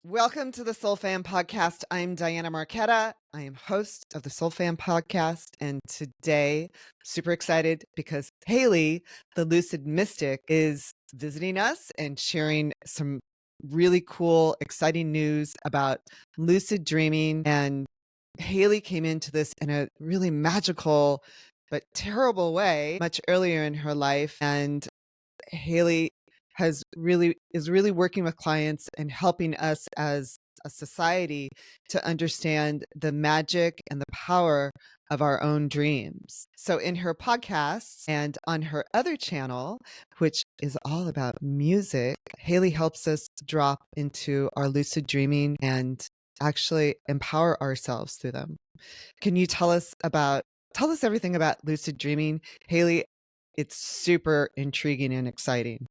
Welcome to the Soul Fam podcast. I'm Diana Marquetta. I am host of the Soul Fam podcast. And today, super excited because Haley, the Lucid Mystic, is visiting us and sharing some really cool, exciting news about lucid dreaming. And Haley came into this in a really magical but terrible way much earlier in her life. And Haley is really working with clients and helping us as a society to understand the magic and the power of our own dreams. So in her podcasts and on her other channel, which is all about music, Haley helps us drop into our lucid dreaming and actually empower ourselves through them. Can you tell us everything about lucid dreaming, Haley? It's super intriguing and exciting.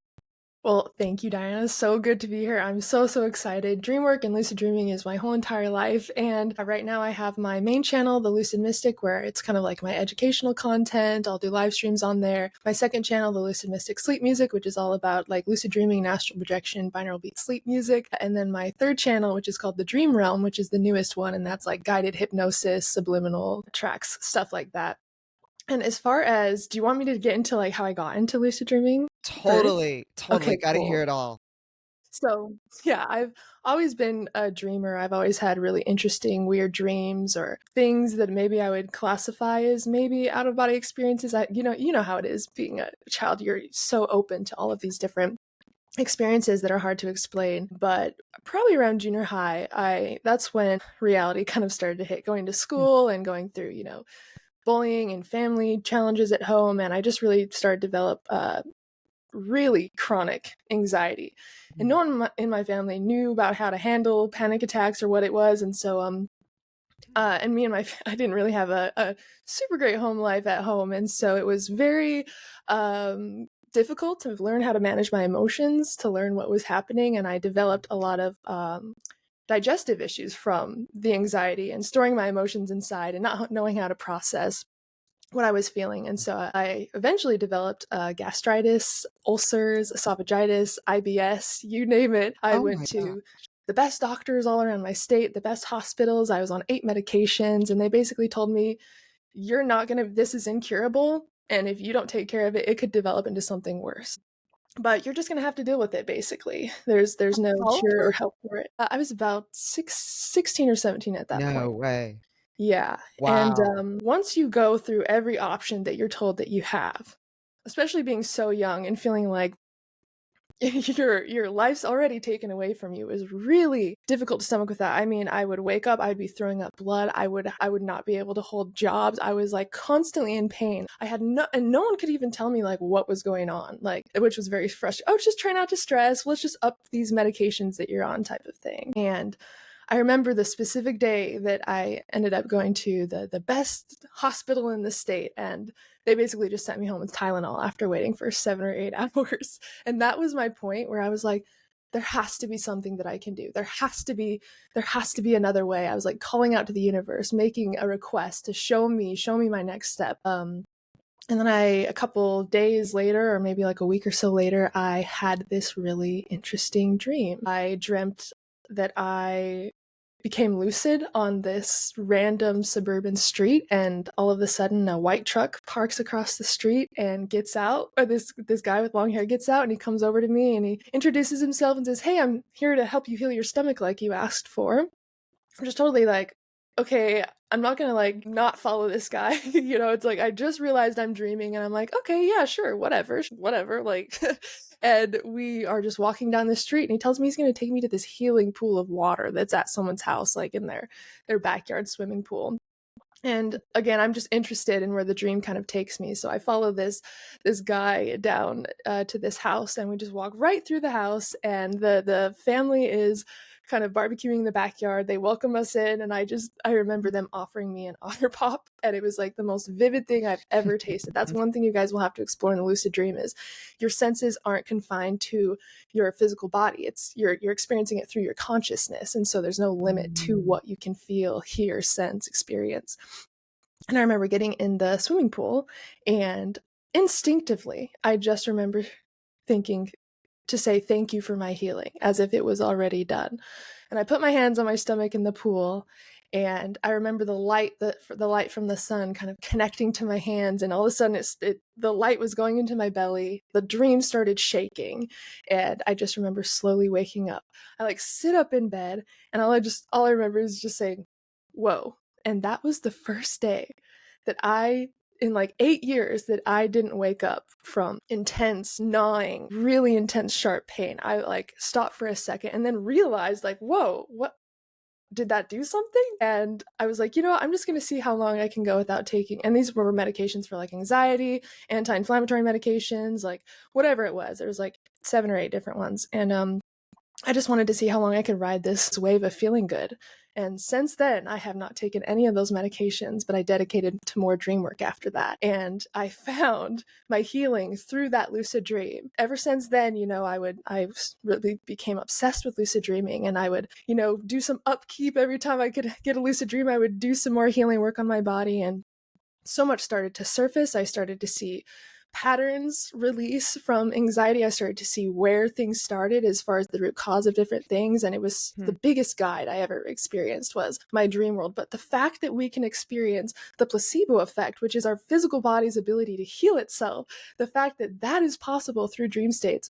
Well, thank you, Diana. So good to be here. I'm so excited. Dream work and lucid dreaming is my whole entire life. And right now I have my main channel, The Lucid Mystic, where it's kind of like my educational content. I'll do live streams on there. My second channel, The Lucid Mystic Sleep Music, which is all about like lucid dreaming and astral projection, binaural beat sleep music. And then my third channel, which is called The Dream Realm, which is the newest one. And that's like guided hypnosis, subliminal tracks, stuff like that. And as far as, do you want me to get into like how I got into lucid dreaming first? Totally. Okay, Gotta hear cool. it all. So, yeah, I've always been a dreamer. I've always had really interesting, weird dreams or things that maybe I would classify as maybe out of body experiences. You know how it is being a child. You're so open to all of these different experiences that are hard to explain. But probably around junior high, I that's when reality kind of started to hit. Going to school and going through, bullying and family challenges at home, and I just really started to develop really chronic anxiety. And no one in my family knew about how to handle panic attacks or what it was. And so, and me and I didn't really have a super great home life at home. And so it was very difficult to learn how to manage my emotions, to learn what was happening. And I developed a lot of digestive issues from the anxiety and storing my emotions inside and not knowing how to process what I was feeling. And so I eventually developed gastritis, ulcers, esophagitis, IBS, you name it. I Oh went my god. to the best doctors all around my state, the best hospitals. I was on 8 medications, and they basically told me, this is incurable. And if you don't take care of it, it could develop into something worse. But you're just going to have to deal with it, basically. There's no How old cure were or you? help for it. I was about 16 or 17 at that No point. way. Yeah, and, Wow. once you go through every option that you're told that you have, especially being so young and feeling like your life's already taken away from you is really difficult to stomach with that. I mean, I would wake up, I'd be throwing up blood, I would not be able to hold jobs, I was, like, constantly in pain. I had no one could even tell me, like, what was going on, like, which was very frustrating. "Oh, just try not to stress, let's just up these medications that you're on," type of thing. And I remember the specific day that I ended up going to the best hospital in the state, and they basically just sent me home with Tylenol after waiting for 7 or 8 hours. And that was my point where I was like, there has to be something that I can do. There has to be another way. I was like calling out to the universe, making a request to show me my next step. And then a couple days later, or maybe like a week or so later, I had this really interesting dream. I dreamt that I became lucid on this random suburban street, and all of a sudden a white truck parks across the street and gets out, or this guy with long hair gets out, and he comes over to me and he introduces himself and says, "Hey, I'm here to help you heal your stomach like you asked for." I'm just totally like, okay, I'm not gonna like not follow this guy. It's like I just realized I'm dreaming, and I'm like, okay, yeah, sure, whatever, like. And we are just walking down the street, and he tells me he's gonna take me to this healing pool of water that's at someone's house, like in their backyard swimming pool. And again, I'm just interested in where the dream kind of takes me. So I follow this guy down to this house, and we just walk right through the house. And the family is kind of barbecuing in the backyard. They welcome us in, and I remember them offering me an otter pop, and it was like the most vivid thing I've ever tasted. That's one thing you guys will have to explore in the lucid dream is your senses aren't confined to your physical body. It's you're experiencing it through your consciousness, and so there's no limit to what you can feel, hear, sense, experience. And I remember getting in the swimming pool, and instinctively, I just remember thinking to say thank you for my healing as if it was already done. And I put my hands on my stomach in the pool, and I remember the light from the sun kind of connecting to my hands, and all of a sudden the light was going into my belly. The dream started shaking, and I just remember slowly waking up. I like sit up in bed, and all I remember is just saying, "Whoa." And that was the first day that in like 8 years, that I didn't wake up from intense gnawing, really intense sharp pain. I like stopped for a second and then realized, like, whoa, what did that do something? And I was like, I'm just going to see how long I can go without taking. And these were medications for like anxiety, anti-inflammatory medications, like whatever it was. There was like 7 or 8 different ones. And I just wanted to see how long I could ride this wave of feeling good. And since then, I have not taken any of those medications, but I dedicated to more dream work after that. And I found my healing through that lucid dream. Ever since then, I really became obsessed with lucid dreaming, and I would, do some upkeep every time I could get a lucid dream. I would do some more healing work on my body, and so much started to surface. I started to see patterns release from anxiety. I started to see where things started as far as the root cause of different things. And it was the biggest guide I ever experienced was my dream world. But the fact that we can experience the placebo effect, which is our physical body's ability to heal itself, the fact that that is possible through dream states,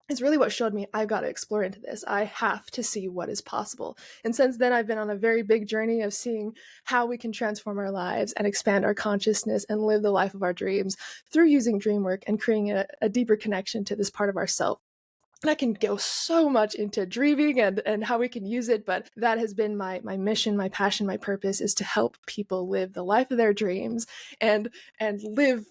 is really what showed me I've got to explore into this. I have to see what is possible. And since then, I've been on a very big journey of seeing how we can transform our lives and expand our consciousness and live the life of our dreams through using dream work and creating a deeper connection to this part of ourself. And I can go so much into dreaming and how we can use it, but that has been my mission, my passion, my purpose, is to help people live the life of their dreams and live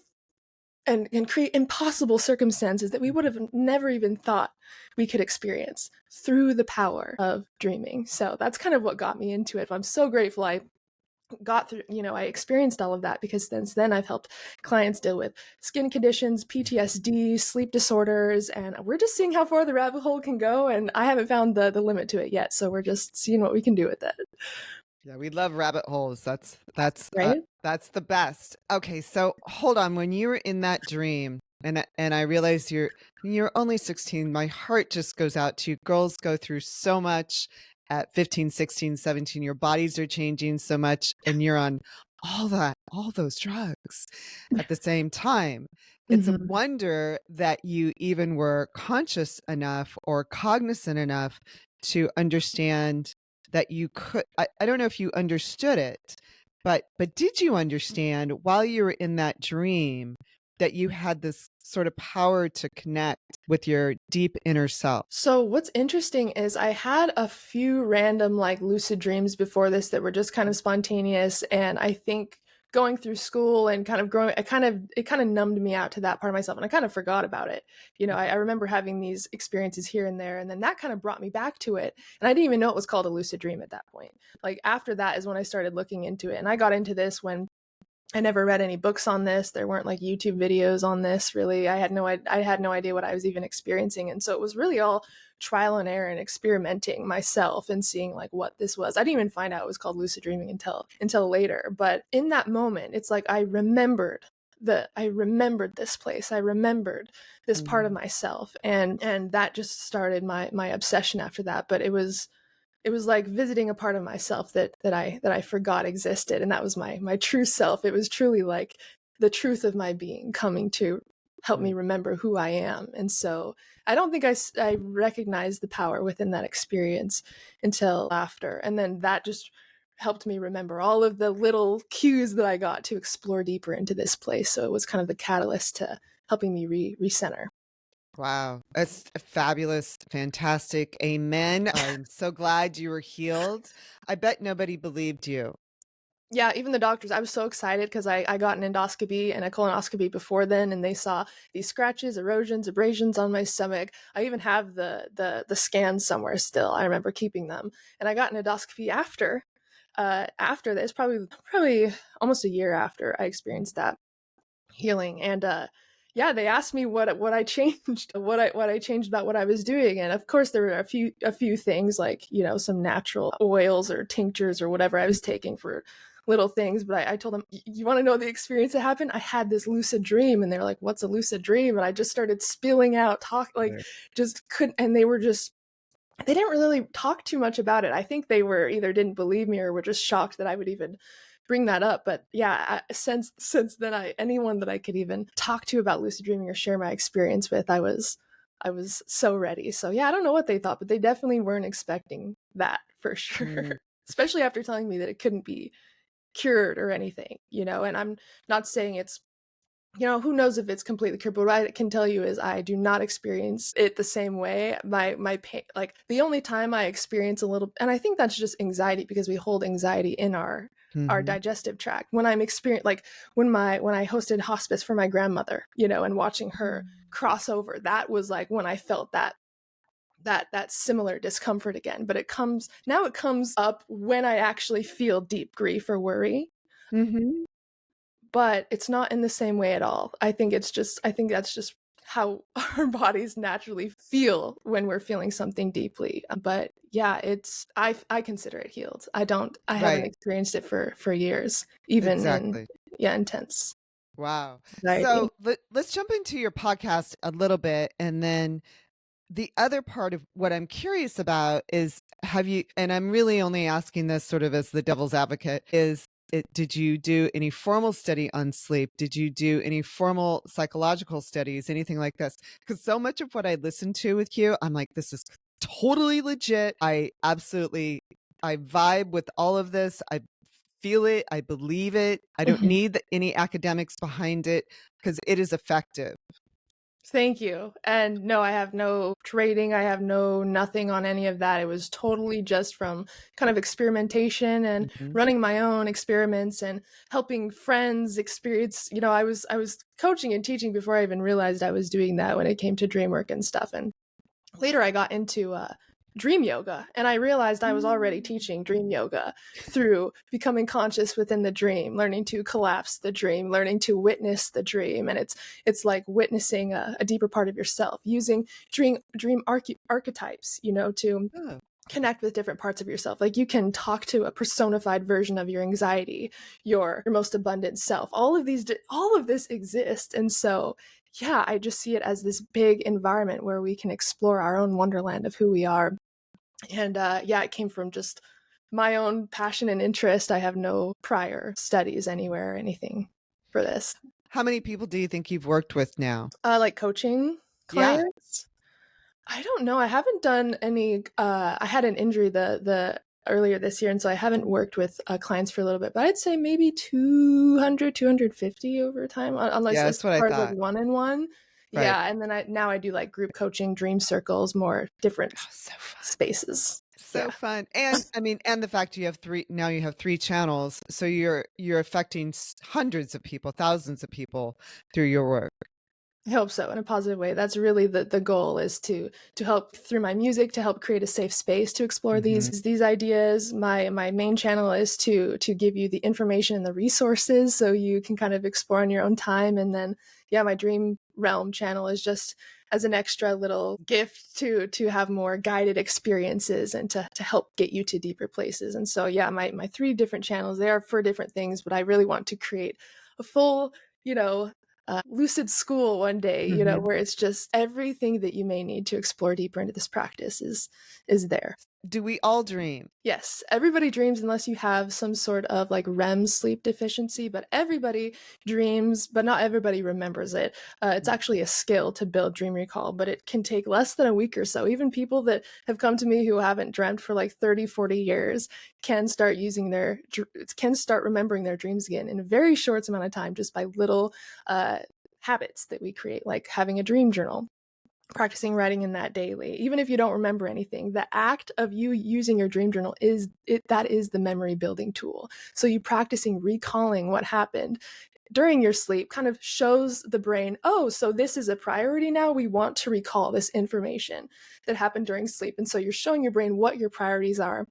and create impossible circumstances that we would have never even thought we could experience through the power of dreaming. So that's kind of what got me into it. I'm so grateful I got through, I experienced all of that, because since then I've helped clients deal with skin conditions, PTSD, sleep disorders, and we're just seeing how far the rabbit hole can go. And I haven't found the limit to it yet. So we're just seeing what we can do with it. Yeah, we love rabbit holes. That's right. That's the best. Okay, so hold on. When you were in that dream, and I realized you're only 16, my heart just goes out to you. Girls go through so much at 15, 16, 17. Your bodies are changing so much, and you're on all those drugs at the same time. It's a wonder that you even were conscious enough or cognizant enough to understand that you could. I don't know if you understood it, but did you understand while you were in that dream that you had this sort of power to connect with your deep inner self? So what's interesting is I had a few random like lucid dreams before this that were just kind of spontaneous, and I think going through school and kind of growing, it kind of numbed me out to that part of myself, and I kind of forgot about it. I remember having these experiences here and there, and then that kind of brought me back to it, and I didn't even know it was called a lucid dream at that point. Like after that is when I started looking into it, and I got into this when I never read any books on this. There weren't like YouTube videos on this, really. I had no idea what I was even experiencing. And so it was really all trial and error and experimenting myself and seeing like what this was. I didn't even find out it was called lucid dreaming until later. But in that moment, it's like I remembered this place. I remembered this part of myself. And that just started my obsession after that. But it was like visiting a part of myself that I forgot existed, and that was my true self. It was truly like the truth of my being coming to help me remember who I am. And so I don't think I recognized the power within that experience until after, and then that just helped me remember all of the little cues that I got to explore deeper into this place. So it was kind of the catalyst to helping me recenter. Wow. That's fabulous. Fantastic. Amen. I'm so glad you were healed. I bet nobody believed you. Yeah, even the doctors. I was so excited because I got an endoscopy and a colonoscopy before then, and they saw these scratches, erosions, abrasions on my stomach. I even have the scans somewhere still. I remember keeping them. And I got an endoscopy after this, probably almost a year after I experienced that healing. And yeah, they asked me what I changed, what I changed about what I was doing. And of course there were a few things like, some natural oils or tinctures or whatever I was taking for little things. But I told them, you want to know the experience that happened? I had this lucid dream. And they're like, what's a lucid dream? And I just started spilling out, just couldn't, and they were just they didn't really talk too much about it. I think they were either didn't believe me or were just shocked that I would even bring that up. But yeah, since then, anyone that I could even talk to about lucid dreaming or share my experience with, I was so ready. So yeah, I don't know what they thought, but they definitely weren't expecting that for sure. Mm, Especially after telling me that it couldn't be cured or anything, you know. And I'm not saying it's, you know, who knows if it's completely cured, but what I can tell you is I do not experience it the same way. My pain, like the only time I experience a little, and I think that's just anxiety because we hold anxiety in our mhm, digestive tract. When I'm experiencing, like when I hosted hospice for my grandmother, you know, and watching her cross over, that was like when I felt that similar discomfort again. But it comes up when I actually feel deep grief or worry, mhm. but it's not in the same way at all. I think that's just how our bodies naturally feel when we're feeling something deeply. But yeah, I consider it healed. I haven't Right, experienced it for years, even in exactly. yeah, intense Wow. anxiety. So let's jump into your podcast a little bit. And then the other part of what I'm curious about is have you, and I'm really only asking this sort of as the devil's advocate, did you do any formal study on sleep? Did you do any formal psychological studies, anything like this? Because so much of what I listen to with you, I'm like, this is totally legit. I vibe with all of this. I feel it. I believe it. I don't Mhm. need any academics behind it because it is effective. Thank you. And no, I have no trading. I have no nothing on any of that. It was totally just from kind of experimentation and Mhm. running my own experiments and helping friends experience, you know, I was coaching and teaching before I even realized I was doing that when it came to dream work and stuff. And later I got into dream yoga, and I realized I was already Mm. teaching dream yoga through becoming conscious within the dream, learning to collapse the dream, learning to witness the dream. And it's like witnessing a deeper part of yourself, using archetypes, you know, to Oh. connect with different parts of yourself. Like you can talk to a personified version of your anxiety, your most abundant self. All of this exists. And so yeah, I just see it as this big environment where we can explore our own wonderland of who we are. And yeah, it came from just my own passion and interest. I have no prior studies anywhere or anything for this. How many people do you think you've worked with now? Like coaching Yeah. clients, I don't know. I haven't done any. I had an injury the earlier this year, and so I haven't worked with clients for a little bit. But I'd say maybe 200, 250 over time, unless Yeah, as that's what I far as like thought. one on one. Right. Yeah, and then I do like group coaching, dream circles, more different Oh, so fun. spaces. So Yeah, fun. And I mean, and the fact you have 3 channels, so you're affecting hundreds of people, thousands of people through your work. I hope so in a positive way. That's really the goal, is to help through my music, to help create a safe space to explore Mhm. these ideas. My main channel is to give you the information and the resources so you can kind of explore on your own time. And then yeah, my Dream Realm channel is just as an extra little gift to have more guided experiences and to help get you to deeper places. And so yeah, my three different channels, they are for different things, but I really want to create a full, you know, lucid school one day, you know, Mhm. where it's just everything that you may need to explore deeper into this practice is there. Do we all dream? Yes, everybody dreams unless you have some sort of like REM sleep deficiency, but everybody dreams, but not everybody remembers it. It's Mm. actually a skill to build dream recall, but it can take less than a week or so. Even people that have come to me who haven't dreamt for like 30, 40 years can start can start remembering their dreams again in a very short amount of time, just by little uh, habits that we create, like having a dream journal, practicing writing in that daily. Even if you don't remember anything, the act of you using your dream journal that is the memory building tool. So you practicing recalling what happened during your sleep kind of shows the brain, oh, so this is a priority now. We want to recall this information that happened during sleep. And so you're showing your brain what your priorities are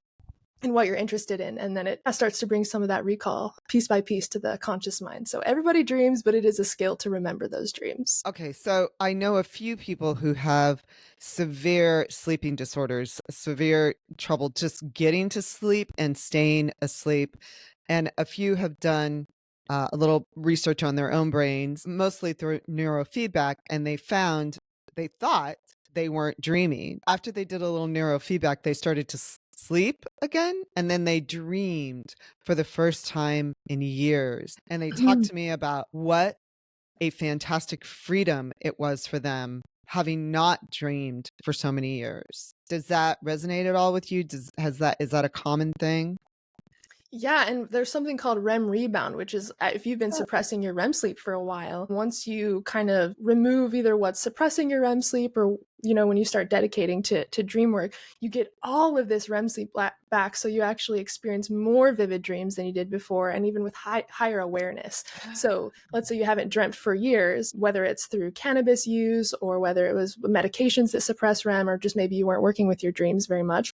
and what you're interested in. And then it starts to bring some of that recall piece by piece to the conscious mind. So everybody dreams, but it is a skill to remember those dreams. Okay, so I know a few people who have severe sleeping disorders, severe trouble just getting to sleep and staying asleep. And a few have done a little research on their own brains, mostly through neurofeedback, and they thought they weren't dreaming. After they did a little neurofeedback, they started to sleep again, and then they dreamed for the first time in years. And they talked to me about what a fantastic freedom it was for them having not dreamed for so many years. Does that resonate at all with you? Is that a common thing? Yeah, and there's something called REM rebound, which is if you've been suppressing your REM sleep for a while, once you kind of remove either what's suppressing your REM sleep or, when you start dedicating to dream work, you get all of this REM sleep back. So you actually experience more vivid dreams than you did before, and even with higher awareness. So let's say you haven't dreamt for years, whether it's through cannabis use or whether it was medications that suppress REM, or just maybe you weren't working with your dreams very much.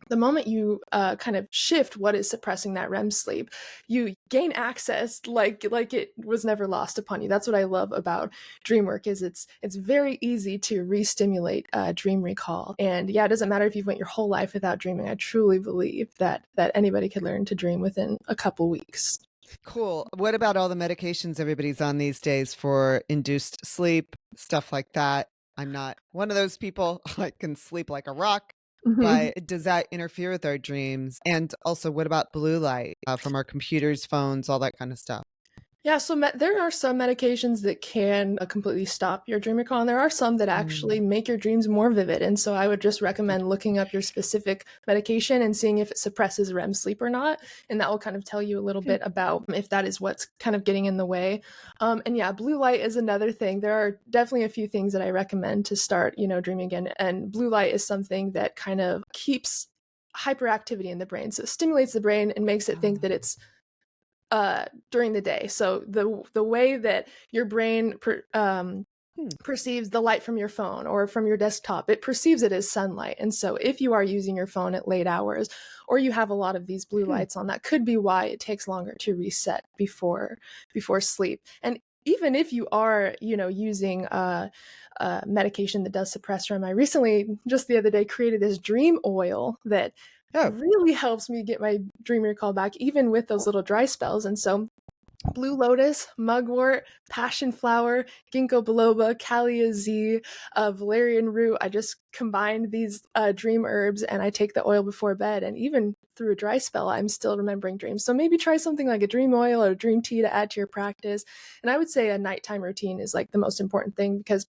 The moment you kind of shift what is suppressing that REM sleep, you gain access like it was never lost upon you. That's what I love about dream work, is it's very easy to re-stimulate dream recall. And yeah, it doesn't matter if you've went your whole life without dreaming. I truly believe that anybody could learn to dream within a couple weeks. Cool. What about all the medications everybody's on these days for induced sleep, stuff like that? I'm not one of those people. I can sleep like a rock. Mhm. But does that interfere with our dreams? And also, what about blue light from our computers, phones, all that kind of stuff? Yeah, so there are some medications that can completely stop your dream recall, and there are some that actually make your dreams more vivid. And so I would just recommend looking up your specific medication and seeing if it suppresses REM sleep or not. And that will kind of tell you a little bit about if that is what's kind of getting in the way. And yeah, blue light is another thing. There are definitely a few things that I recommend to start, dreaming again. And blue light is something that kind of keeps hyperactivity in the brain. So it stimulates the brain and makes it think that it's during the day. So the way that your brain perceives the light from your phone or from your desktop, it perceives it as sunlight. And so if you are using your phone at late hours, or you have a lot of these blue lights on, that could be why it takes longer to reset before sleep. And even if you are, using medication that does suppress REM, I recently, just the other day, created this dream oil that really helps me get my dream recall back, even with those little dry spells. And so blue lotus, mugwort, passion flower, ginkgo biloba, Calea Z, valerian root. I just combined these dream herbs, and I take the oil before bed. And even through a dry spell, I'm still remembering dreams. So maybe try something like a dream oil or a dream tea to add to your practice. And I would say a nighttime routine is like the most important thing, because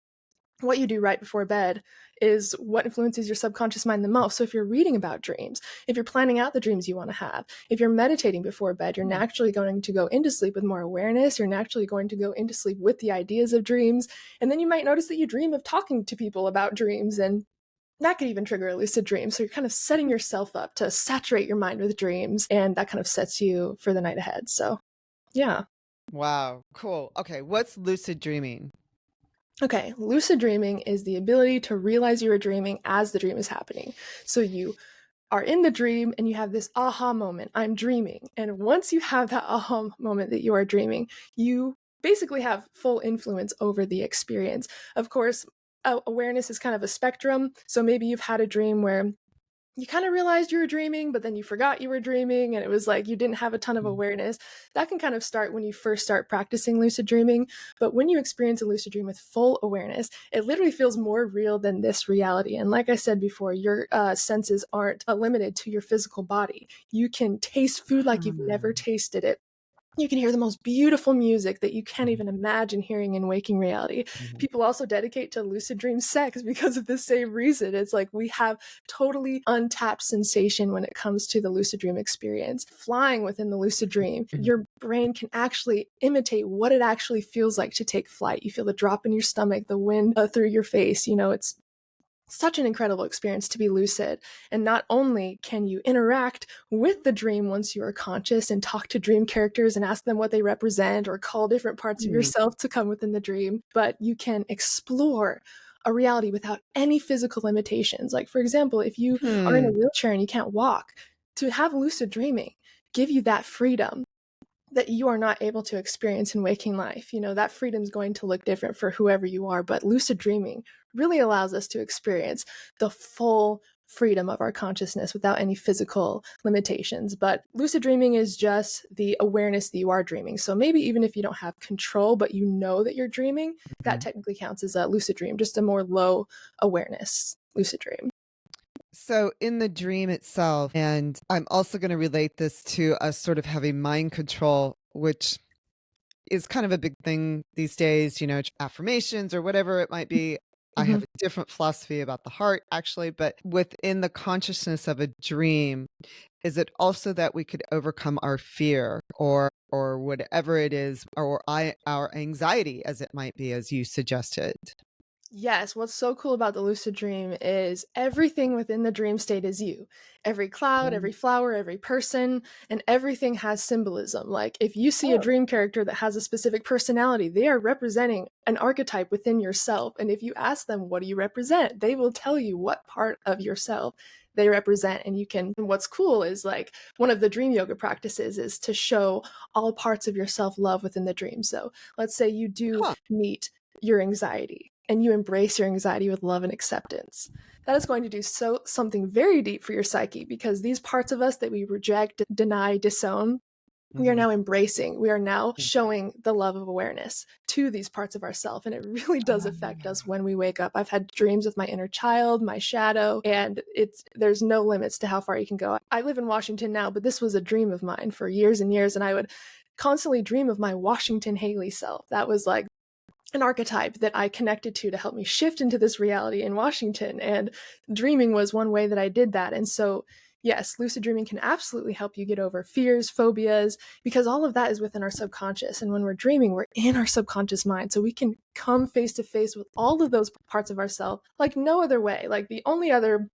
what you do right before bed is what influences your subconscious mind the most. So if you're reading about dreams, if you're planning out the dreams you want to have, if you're meditating before bed, you're naturally going to go into sleep with more awareness. You're naturally going to go into sleep with the ideas of dreams. And then you might notice that you dream of talking to people about dreams, and that could even trigger a lucid dream. So you're kind of setting yourself up to saturate your mind with dreams, and that kind of sets you for the night ahead. So yeah. Wow, cool. Okay, what's lucid dreaming? Okay, lucid dreaming is the ability to realize you are dreaming as the dream is happening. So you are in the dream and you have this aha moment, I'm dreaming. And once you have that aha moment that you are dreaming, you basically have full influence over the experience. Of course, awareness is kind of a spectrum. So maybe you've had a dream where you kind of realized you were dreaming, but then you forgot you were dreaming, and it was like you didn't have a ton of awareness. That can kind of start when you first start practicing lucid dreaming. But when you experience a lucid dream with full awareness, it literally feels more real than this reality. And like I said before, your senses aren't limited to your physical body. You can taste food like you've never tasted it. You can hear the most beautiful music that you can't even imagine hearing in waking reality. People also dedicate to lucid dream sex because of the same reason. It's like we have totally untapped sensation when it comes to the lucid dream experience. Flying within the lucid dream, your brain can actually imitate what it actually feels like to take flight. You feel the drop in your stomach, the wind through your face. It's such an incredible experience to be lucid. And not only can you interact with the dream once you are conscious and talk to dream characters and ask them what they represent or call different parts of yourself to come within the dream, but you can explore a reality without any physical limitations. Like, for example, if you are in a wheelchair and you can't walk, to have lucid dreaming give you that freedom that you are not able to experience in waking life. That freedom is going to look different for whoever you are, but lucid dreaming really allows us to experience the full freedom of our consciousness without any physical limitations. But lucid dreaming is just the awareness that you are dreaming. So maybe even if you don't have control, but you know that you're dreaming, that technically counts as a lucid dream, just a more low awareness lucid dream. So in the dream itself, and I'm also going to relate this to us sort of having mind control, which is kind of a big thing these days, affirmations or whatever it might be. I have a different philosophy about the heart, actually, but within the consciousness of a dream, is it also that we could overcome our fear or whatever it is, or our anxiety, as it might be, as you suggested? Yes, what's so cool about the lucid dream is everything within the dream state is you. Every cloud, every flower, every person, and everything has symbolism. Like if you see a dream character that has a specific personality, they are representing an archetype within yourself. And if you ask them, what do you represent? They will tell you what part of yourself they represent. And what's cool is like one of the dream yoga practices is to show all parts of your self-love within the dream. So let's say you do meet your anxiety and you embrace your anxiety with love and acceptance. That is going to do something very deep for your psyche, because these parts of us that we reject, deny, disown, we are now embracing. We are now showing the love of awareness to these parts of ourselves. And it really does affect us when we wake up. I've had dreams with my inner child, my shadow, and there's no limits to how far you can go. I live in Washington now, but this was a dream of mine for years and years. And I would constantly dream of my Washington Haley self. That was like an archetype that I connected to help me shift into this reality in Washington. And dreaming was one way that I did that. And so, yes, lucid dreaming can absolutely help you get over fears, phobias, because all of that is within our subconscious. And when we're dreaming, we're in our subconscious mind. So we can come face to face with all of those parts of ourselves like no other way. Like the only other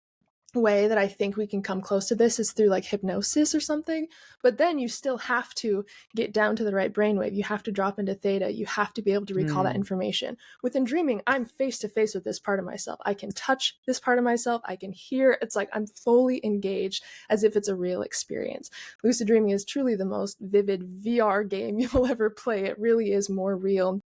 way that I think we can come close to this is through like hypnosis or something, but then you still have to get down to the right brainwave. You have to drop into theta. You have to be able to recall that information. Within dreaming, I'm face to face with this part of myself. I can touch this part of myself. I can hear. It's like I'm fully engaged as if it's a real experience. Lucid dreaming is truly the most vivid VR game you will ever play. It really is more real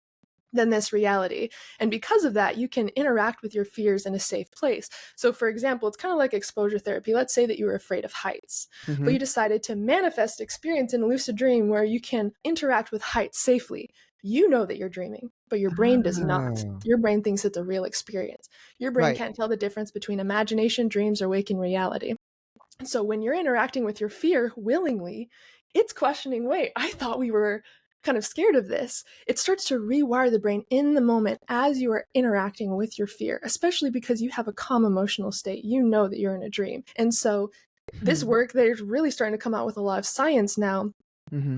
than this reality. And because of that, you can interact with your fears in a safe place. So for example, it's kind of like exposure therapy. Let's say that you were afraid of heights, but you decided to manifest experience in a lucid dream where you can interact with heights safely. You know that you're dreaming, but your brain does not. Your brain thinks it's a real experience. Your brain can't tell the difference between imagination, dreams, or waking reality. And so when you're interacting with your fear willingly, it's questioning, wait, I thought we were kind of scared of this. It starts to rewire the brain in the moment as you are interacting with your fear, especially because you have a calm emotional state. You know that you're in a dream. And so this work, they're really starting to come out with a lot of science now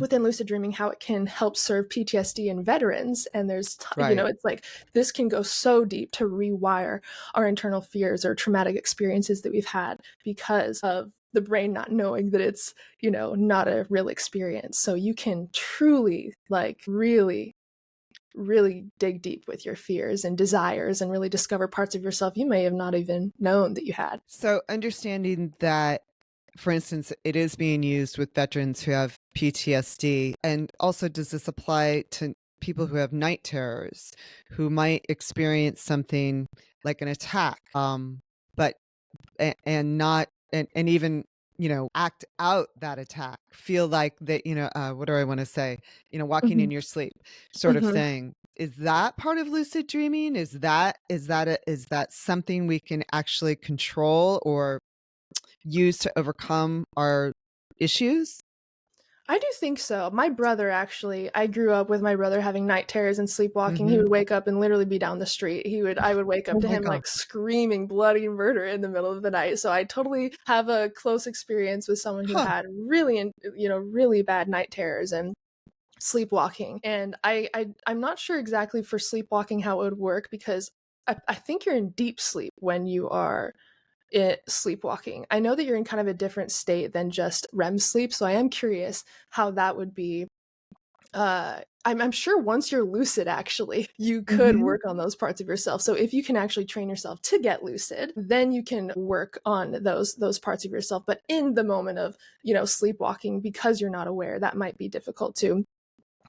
within lucid dreaming, how it can help serve PTSD in veterans. And there's, it's like this can go so deep to rewire our internal fears or traumatic experiences that we've had because of the brain not knowing that it's, not a real experience. So you can truly, like, really dig deep with your fears and desires and really discover parts of yourself you may have not even known that you had. So understanding that, for instance, it is being used with veterans who have PTSD. And also, does this apply to people who have night terrors, who might experience something like an attack, but and not and even act out that attack, feel like that, what do I want to say, walking in your sleep sort of thing? Is that part of lucid dreaming? Is that something we can actually control or use to overcome our issues? I do think so. My brother, actually, I grew up with my brother having night terrors and sleepwalking. He would wake up and literally be down the street. I would wake up to him like screaming bloody murder in the middle of the night. So I totally have a close experience with someone who had really bad night terrors and sleepwalking. And I'm not sure exactly for sleepwalking how it would work, because I think you're in deep sleep when you are sleepwalking. I know that you're in kind of a different state than just REM sleep, so I am curious how that would be. I'm sure once you're lucid, actually, you could work on those parts of yourself. So if you can actually train yourself to get lucid, then you can work on those parts of yourself. But in the moment of sleepwalking, because you're not aware, that might be difficult to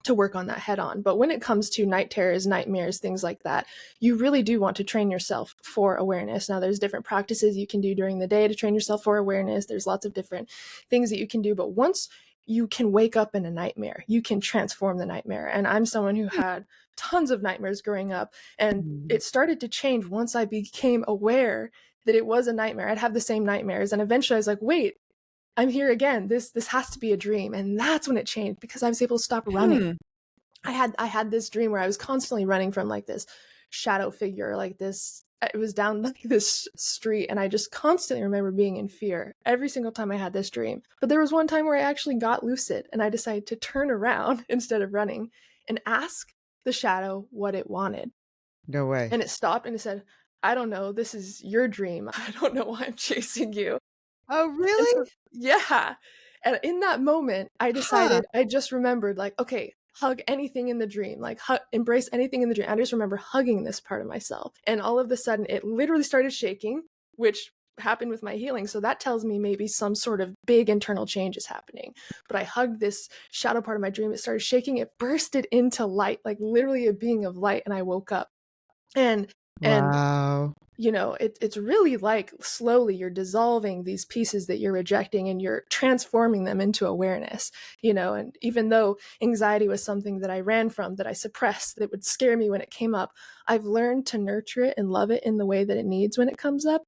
to work on that head on. But when it comes to night terrors, nightmares, things like that, you really do want to train yourself for awareness. Now, there's different practices you can do during the day to train yourself for awareness. There's lots of different things that you can do. But once you can wake up in a nightmare, you can transform the nightmare. And I'm someone who had tons of nightmares growing up, and it started to change once I became aware that it was a nightmare. I'd have the same nightmares, and eventually I was like, wait, I'm here again. This has to be a dream. And that's when it changed, because I was able to stop running. I had this dream where I was constantly running from like this shadow figure, like this. It was down like this street, and I just constantly remember being in fear every single time I had this dream. But there was one time where I actually got lucid, and I decided to turn around instead of running and ask the shadow what it wanted. No way. And it stopped and it said, I don't know, this is your dream. I don't know why I'm chasing you. Oh, really? So, yeah. And in that moment, I decided, I just remembered, like, okay, hug anything in the dream, like embrace anything in the dream. I just remember hugging this part of myself. And all of a sudden, it literally started shaking, which happened with my healing. So that tells me maybe some sort of big internal change is happening. But I hugged this shadow part of my dream. It started shaking. It bursted into light, like literally a being of light. And I woke up. And wow. You know, it's really like slowly you're dissolving these pieces that you're rejecting, and you're transforming them into awareness, you know. And even though anxiety was something that I ran from, that I suppressed, that would scare me when it came up, I've learned to nurture it and love it in the way that it needs when it comes up.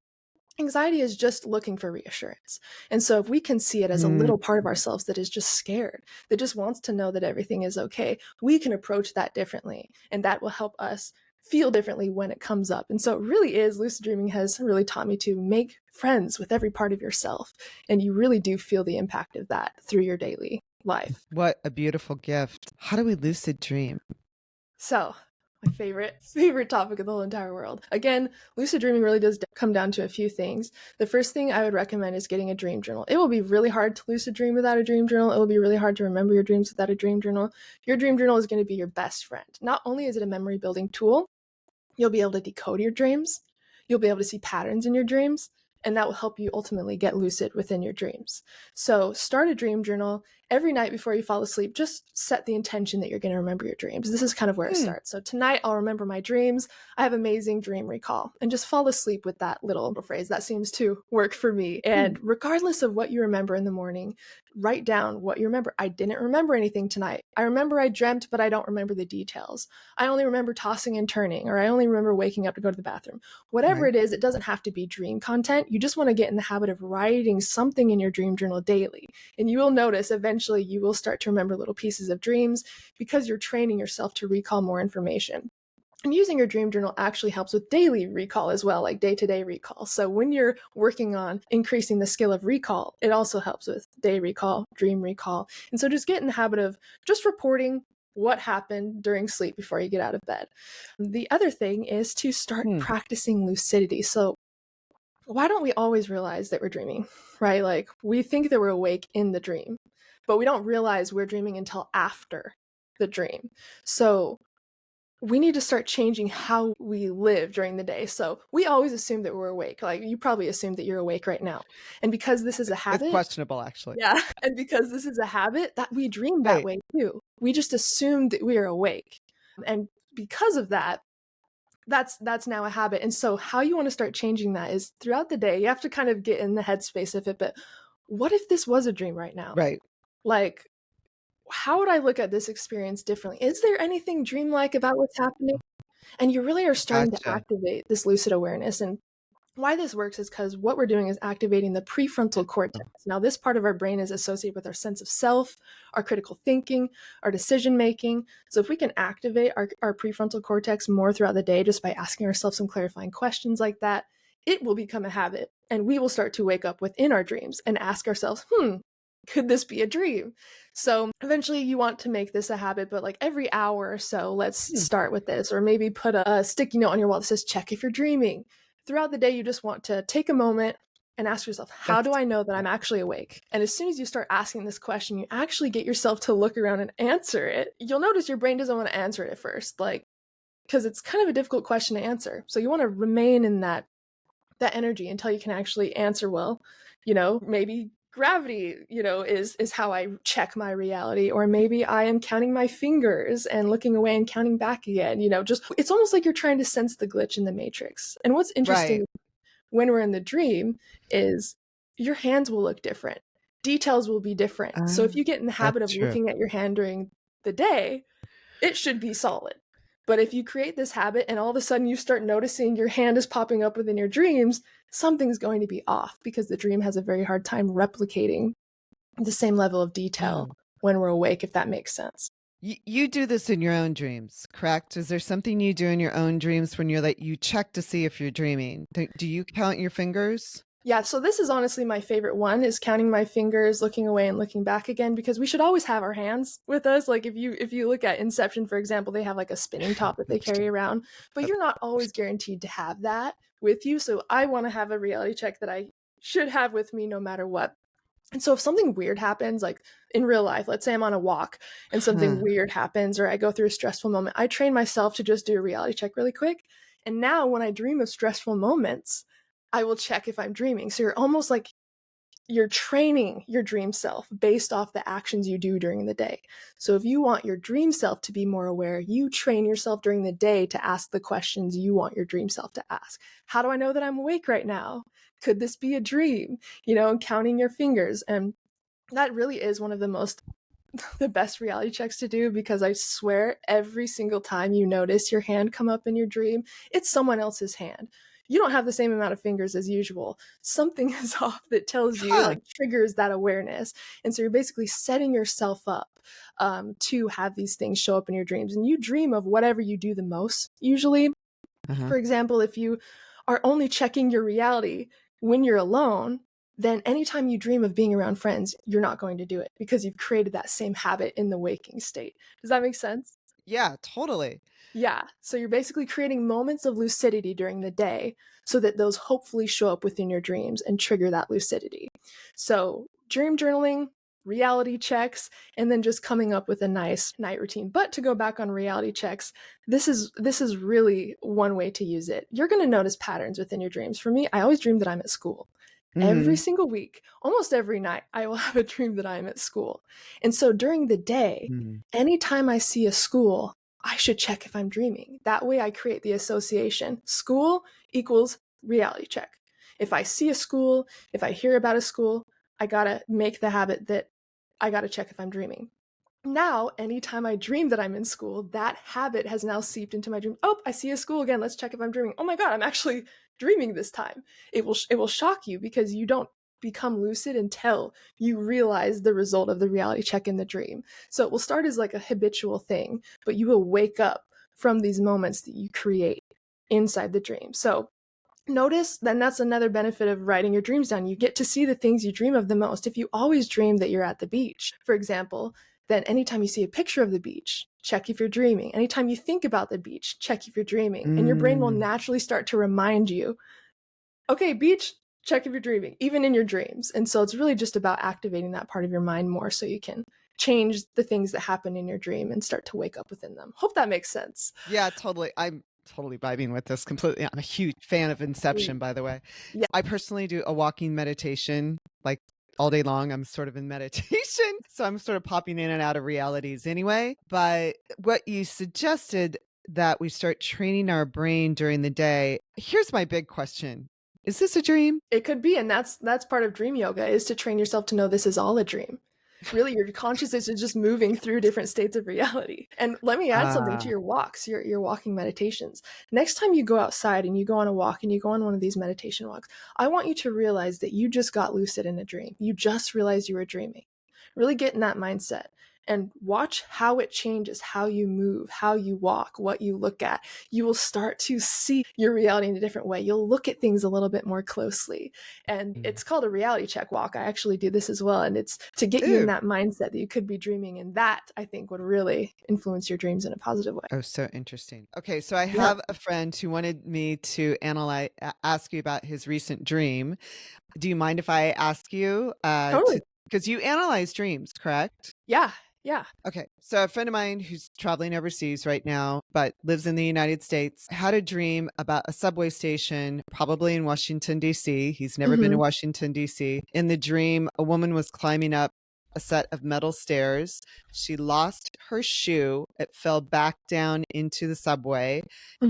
Anxiety is just looking for reassurance. And so if we can see it as a little part of ourselves that is just scared, that just wants to know that everything is okay, we can approach that differently. And that will help us feel differently when it comes up. And so it really is, lucid dreaming has really taught me to make friends with every part of yourself. And you really do feel the impact of that through your daily life. What a beautiful gift. How do we lucid dream? So my favorite topic of the whole entire world. Again, lucid dreaming really does come down to a few things. The first thing I would recommend is getting a dream journal. It will be really hard to lucid dream without a dream journal. It will be really hard to remember your dreams without a dream journal. Your dream journal is going to be your best friend. Not only is it a memory building tool, you'll be able to decode your dreams. You'll be able to see patterns in your dreams, and that will help you ultimately get lucid within your dreams. So start a dream journal. Every night before you fall asleep, just set the intention that you're going to remember your dreams. This is kind of where it starts. So tonight I'll remember my dreams. I have amazing dream recall, and just fall asleep with that little phrase. That seems to work for me. And regardless of what you remember in the morning, write down what you remember. I didn't remember anything tonight. I remember I dreamt, but I don't remember the details. I only remember tossing and turning, or I only remember waking up to go to the bathroom. Whatever it is, it doesn't have to be dream content. You just want to get in the habit of writing something in your dream journal daily. And you will notice eventually you will start to remember little pieces of dreams, because you're training yourself to recall more information. And using your dream journal actually helps with daily recall as well, like day-to-day recall. So when you're working on increasing the skill of recall, it also helps with day recall, dream recall. And so just get in the habit of just reporting what happened during sleep before you get out of bed. The other thing is to start practicing lucidity. So why don't we always realize that we're dreaming, right? Like, we think that we're awake in the dream, but we don't realize we're dreaming until after the dream. So we need to start changing how we live during the day. So we always assume that we're awake. Like, you probably assume that you're awake right now. And because this is a habit. It's questionable, actually. Yeah. And because this is a habit, that we dream that way too. We just assume that we are awake. And because of that, that's now a habit. And so how you want to start changing that is throughout the day, you have to kind of get in the headspace of it. But what if this was a dream right now? Right. Like, how would I look at this experience differently? Is there anything dreamlike about what's happening? And you really are starting to activate this lucid awareness. And why this works is because what we're doing is activating the prefrontal cortex. Now, this part of our brain is associated with our sense of self, our critical thinking, our decision making. So if we can activate our prefrontal cortex more throughout the day just by asking ourselves some clarifying questions like that, it will become a habit. And we will start to wake up within our dreams and ask ourselves, could this be a dream? So eventually you want to make this a habit, but like every hour or so, let's start with this, or maybe put a sticky note on your wall that says, check if you're dreaming. Throughout the day, you just want to take a moment and ask yourself, how do I know that I'm actually awake? And as soon as you start asking this question, you actually get yourself to look around and answer it. You'll notice your brain doesn't want to answer it at first, like, because it's kind of a difficult question to answer. So you want to remain in that energy until you can actually answer well, maybe gravity, is how I check my reality. Or maybe I am counting my fingers and looking away and counting back again. Just it's almost like you're trying to sense the glitch in the matrix. And what's Right. interesting when we're in the dream is your hands will look different. Details will be different. So if you get in the habit That's of true. looking at your hand during the day, it should be solid. But if you create this habit and all of a sudden you start noticing your hand is popping up within your dreams, something's going to be off because the dream has a very hard time replicating the same level of detail Oh. when we're awake, if that makes sense. You do this in your own dreams, correct? Is there something you do in your own dreams when you check to see if you're dreaming? Do you count your fingers? Yeah, so this is honestly my favorite one, is counting my fingers, looking away and looking back again, because we should always have our hands with us. Like if you look at Inception, for example, they have like a spinning top that they carry around, but you're not always guaranteed to have that with you. So I want to have a reality check that I should have with me no matter what. And so if something weird happens, like in real life, let's say I'm on a walk and something Huh. weird happens, or I go through a stressful moment, I train myself to just do a reality check really quick. And now when I dream of stressful moments, I will check if I'm dreaming. So you're almost like you're training your dream self based off the actions you do during the day. So if you want your dream self to be more aware, you train yourself during the day to ask the questions you want your dream self to ask. How do I know that I'm awake right now? Could this be a dream? And counting your fingers. And that really is one of the best reality checks to do, because I swear every single time you notice your hand come up in your dream, it's someone else's hand. You don't have the same amount of fingers as usual. Something is off that tells you, Huh. like, triggers that awareness. And so you're basically setting yourself up to have these things show up in your dreams. And you dream of whatever you do the most, usually. Uh-huh. For example, if you are only checking your reality when you're alone, then anytime you dream of being around friends, you're not going to do it because you've created that same habit in the waking state. Does that make sense? Yeah, totally. Yeah. So you're basically creating moments of lucidity during the day so that those hopefully show up within your dreams and trigger that lucidity. So dream journaling, reality checks, and then just coming up with a nice night routine. But to go back on reality checks, this is really one way to use it. You're going to notice patterns within your dreams. For me, I always dream that I'm at school. Every Mhm. single week, almost every night, I will have a dream that I'm at school. And so during the day, Mhm. anytime I see a school, I should check if I'm dreaming. That way I create the association. School equals reality check. If I see a school, if I hear about a school, I gotta make the habit that I gotta check if I'm dreaming. Now, anytime I dream that I'm in school, that habit has now seeped into my dream. Oh, I see a school again. Let's check if I'm dreaming. Oh my God, I'm actually dreaming this time. It will shock you because you don't become lucid until you realize the result of the reality check in the dream. So it will start as like a habitual thing, but you will wake up from these moments that you create inside the dream. So notice, then that's another benefit of writing your dreams down. You get to see the things you dream of the most. If you always dream that you're at the beach, for example, then anytime you see a picture of the beach, check if you're dreaming. Anytime you think about the beach, check if you're dreaming. And your brain will Mm. naturally start to remind you, okay, beach, check if you're dreaming, even in your dreams. And so it's really just about activating that part of your mind more so you can change the things that happen in your dream and start to wake up within them. Hope that makes sense. Yeah, totally. I'm totally vibing with this completely. I'm a huge fan of Inception, by the way. Yeah. I personally do a walking meditation like all day long. I'm sort of in meditation. So I'm sort of popping in and out of realities anyway. But what you suggested, that we start training our brain during the day. Here's my big question. Is this a dream? It could be, and that's part of dream yoga, is to train yourself to know this is all a dream. Really, your consciousness is just moving through different states of reality. And let me add something to Ah, your walks, your walking meditations. Next time you go outside and you go on a walk and you go on one of these meditation walks, I want you to realize that you just got lucid in a dream. You just realized you were dreaming. Really get in that mindset and watch how it changes how you move, how you walk, what you look at. You will start to see your reality in a different way. You'll look at things a little bit more closely. And mm. it's called a reality check walk. I actually do this as well. And it's to get you in Ooh. that mindset that you could be dreaming. And that, I think, would really influence your dreams in a positive way. Oh, so interesting. Okay, so I Yeah, have a friend who wanted me to ask you about his recent dream. Do you mind if I ask you to, totally. because you analyze dreams, correct? Yeah. Yeah. Okay. So a friend of mine who's traveling overseas right now, but lives in the United States, had a dream about a subway station, probably in Washington, D.C. He's never been to Mhm. Washington, D.C. In the dream, a woman was climbing up a set of metal stairs. She lost her shoe. It fell back down into the subway,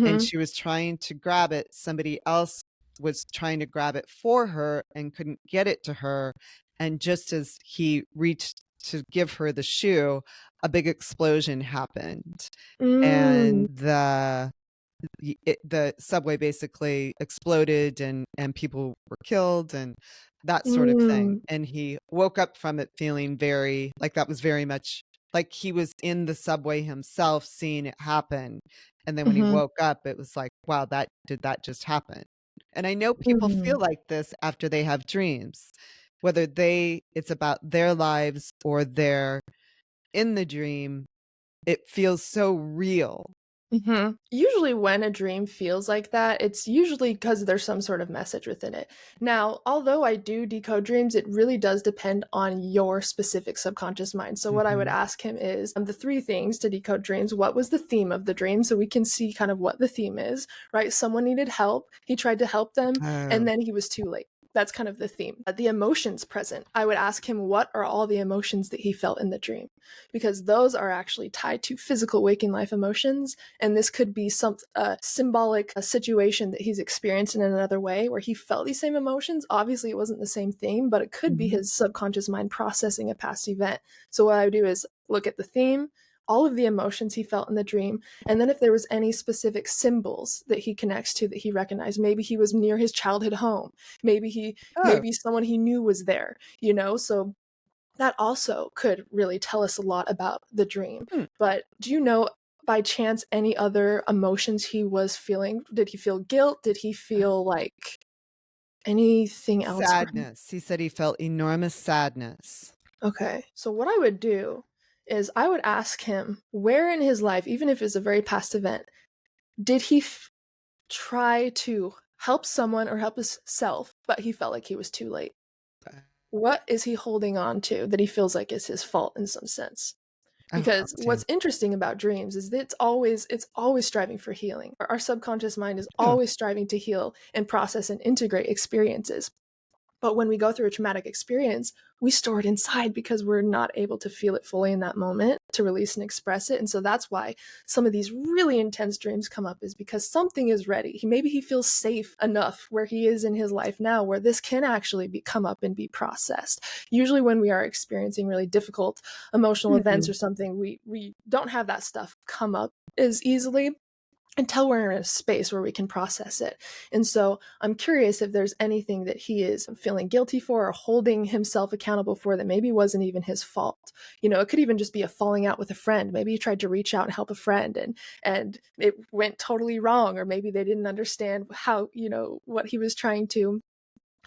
and Mhm. she was trying to grab it. Somebody else was trying to grab it for her and couldn't get it to her. And just as he reached to give her the shoe, a big explosion happened, Mm. and the subway basically exploded, and people were killed and that sort of thing. Mm. And he woke up from it feeling very like that was very much like he was in the subway himself seeing it happen. And then when he Mhm. woke up, it was like, wow, that did that just happen? And I know people Mhm. feel like this after they have dreams, whether it's about their lives or they're in the dream, it feels so real. Mhm. Usually when a dream feels like that, it's usually because there's some sort of message within it. Now, although I do decode dreams, it really does depend on your specific subconscious mind. So what I would Mhm. ask him is the three things to decode dreams. What was the theme of the dream? So we can see kind of what the theme is, right? Someone needed help. He tried to help them, and Oh. then he was too late. That's kind of the theme. The emotions present. I would ask him what are all the emotions that he felt in the dream, because those are actually tied to physical waking life emotions, and this could be some symbolic situation that he's experienced in another way where he felt these same emotions. Obviously it wasn't the same thing, but it could be Mhm. his subconscious mind processing a past event. So what I would do is look at the theme, all of the emotions he felt in the dream, and then if there was any specific symbols that he connects to that he recognized. Maybe he was near his childhood home, Oh. maybe someone he knew was there, so that also could really tell us a lot about the dream. Hmm. But do you know by chance any other emotions he was feeling? Did he feel guilt? Did he feel like anything else? Sadness. He said he felt enormous sadness. Okay. So what I would do is I would ask him where in his life, even if it's a very past event, did he try to help someone or help himself, but he felt like he was too late? What is he holding on to that he feels like is his fault in some sense? Oh, Because too. what's interesting about dreams is that it's always striving for healing. Our subconscious mind is Oh. always striving to heal and process and integrate experiences. But when we go through a traumatic experience, we store it inside because we're not able to feel it fully in that moment to release and express it. And so that's why some of these really intense dreams come up, is because something is ready. Maybe he feels safe enough where he is in his life now where this can actually come up and be processed. Usually when we are experiencing really difficult emotional events Mhm. or something, we don't have that stuff come up as easily until we're in a space where we can process it. And so I'm curious if there's anything that he is feeling guilty for or holding himself accountable for that maybe wasn't even his fault. It could even just be a falling out with a friend. Maybe he tried to reach out and help a friend, and it went totally wrong, or maybe they didn't understand how, what he was trying to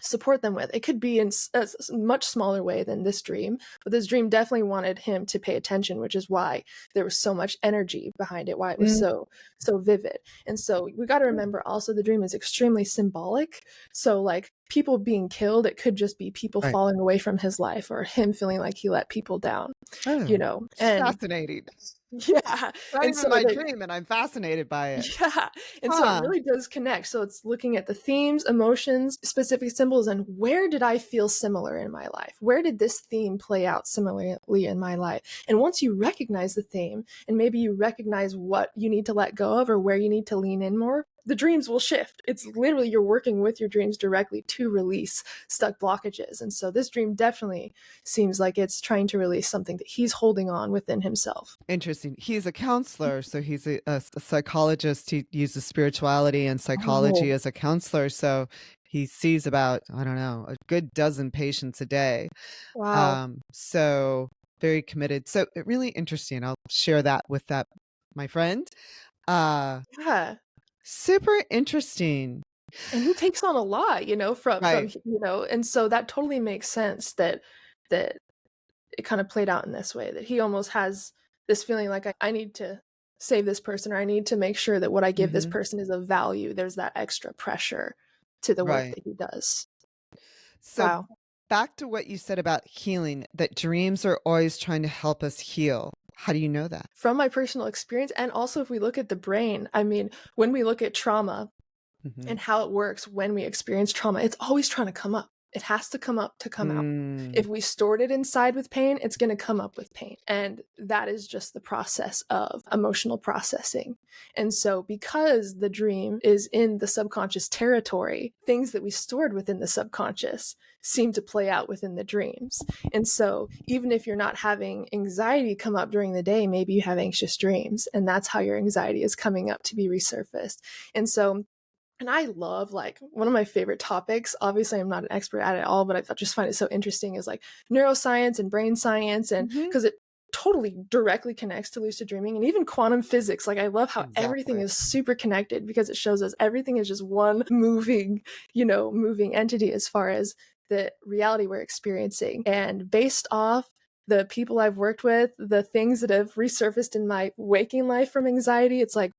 support them with. It could be in a much smaller way than this dream, but this dream definitely wanted him to pay attention, which is why there was so much energy behind it, why it was Mm. so vivid. And so we got to remember also the dream is extremely symbolic. So like people being killed, it could just be people Right. falling away from his life or him feeling like he let people down, Oh, it's and fascinating. yeah. Not And even so my the dream, and I'm fascinated by it. yeah. And so it Huh. really does connect. So it's looking at the themes, emotions, specific symbols, and where did I feel similar in my life? Where did this theme play out similarly in my life? And once you recognize the theme and maybe you recognize what you need to let go of or where you need to lean in more, the dreams will shift. It's literally you're working with your dreams directly to release stuck blockages. And so this dream definitely seems like it's trying to release something that he's holding on within himself. Interesting. He's a counselor, so he's a psychologist. He uses spirituality and Oh, psychology as a counselor, so he sees about, I don't know, a good dozen patients a day. wow. So very committed. So really interesting. I'll share that with my friend. Uh, Yeah. super interesting. And he takes on a lot, from Right. and so that totally makes sense that it kind of played out in this way, that he almost has this feeling like I need to save this person, or I need to make sure that what I give this Hmm. person is of value. There's that extra pressure to the work Right. that he does. So Wow. back to what you said about healing, that dreams are always trying to help us heal. How do you know that? From my personal experience, and also if we look at the brain, I mean, when we look at trauma Mhm. and how it works when we experience trauma, it's always trying to come up. It has to come up to come out. If we stored it inside with pain, it's going to come up with pain. And that is just the process of emotional processing. And so, because the dream is in the subconscious territory, things that we stored within the subconscious seem to play out within the dreams. And so, even if you're not having anxiety come up during the day, maybe you have anxious dreams, and that's how your anxiety is coming up to be resurfaced. And so, and I love, like, one of my favorite topics, obviously I'm not an expert at it all, but I just find it so interesting, is like neuroscience and brain science, and Mhm. because it totally directly connects to lucid dreaming and even quantum physics. Like, I love how everything Exactly. is super connected, because it shows us everything is just one moving, moving entity as far as the reality we're experiencing. And based off the people I've worked with, the things that have resurfaced in my waking life from anxiety, it's like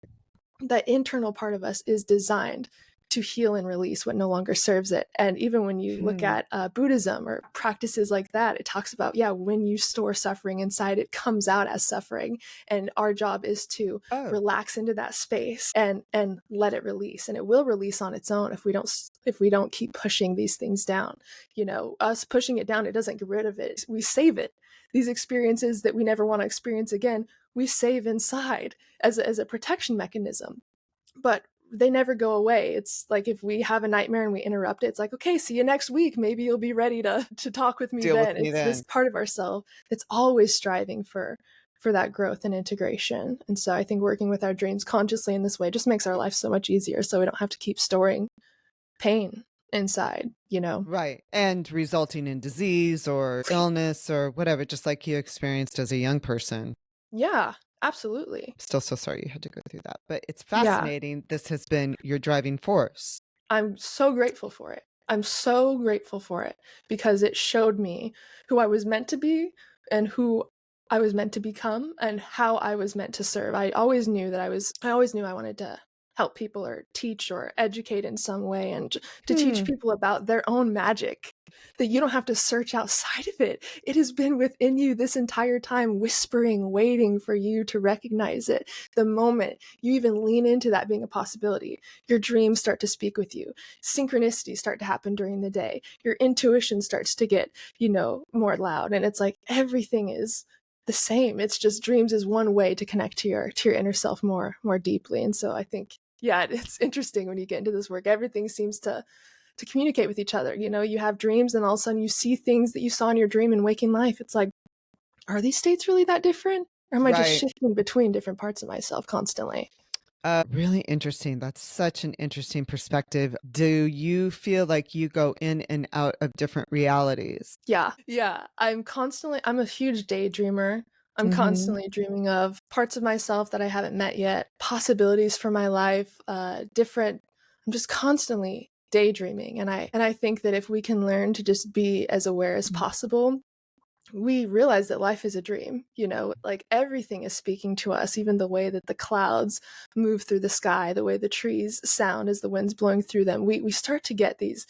that internal part of us is designed to heal and release what no longer serves it. And even when you look at Buddhism or practices like that, it talks about, when you store suffering inside, it comes out as suffering. And our job is to Oh, relax into that space and let it release. And it will release on its own if we don't keep pushing these things down. Us pushing it down, it doesn't get rid of it. We save it. These experiences that we never want to experience again, we save inside as a protection mechanism. But they never go away. It's like if we have a nightmare and we interrupt it, it's like, okay, see you next week. Maybe you'll be ready to talk with me deal with then. me It's this then. part of ourselves that's always striving for that growth and integration. And so I think working with our dreams consciously in this way just makes our life so much easier, so we don't have to keep storing pain inside. Right. And resulting in disease or illness or whatever, just like you experienced as a young person. Yeah, absolutely. Still so sorry you had to go through that. But it's Yeah, fascinating. This has been your driving force. I'm so grateful for it. I'm so grateful for it, because it showed me who I was meant to be and who I was meant to become and how I was meant to serve. I always knew I wanted to help people or teach or educate in some way, and to teach people about their own magic, that you don't have to search outside of it. It has been within you this entire time, whispering, waiting for you to recognize it. The moment you even lean into that being a possibility, your dreams start to speak with you. Synchronicities start to happen during the day. Your intuition starts to get, more loud. And it's like everything is the same. It's just dreams is one way to connect to your inner self more deeply. And so I think, it's interesting when you get into this work. Everything seems to communicate with each other. You have dreams, and all of a sudden you see things that you saw in your dream in waking life. It's like, are these states really that different? Or am I just Right. shifting between different parts of myself constantly? Really interesting. That's such an interesting perspective. Do you feel like you go in and out of different realities? Yeah. Yeah. I'm a huge daydreamer. I'm Hmm. constantly dreaming of parts of myself that I haven't met yet, possibilities for my life, I'm just constantly daydreaming. And I think that if we can learn to just be as aware as possible, we realize that life is a dream. Like everything is speaking to us, even the way that the clouds move through the sky, the way the trees sound as the wind's blowing through them. We start to get these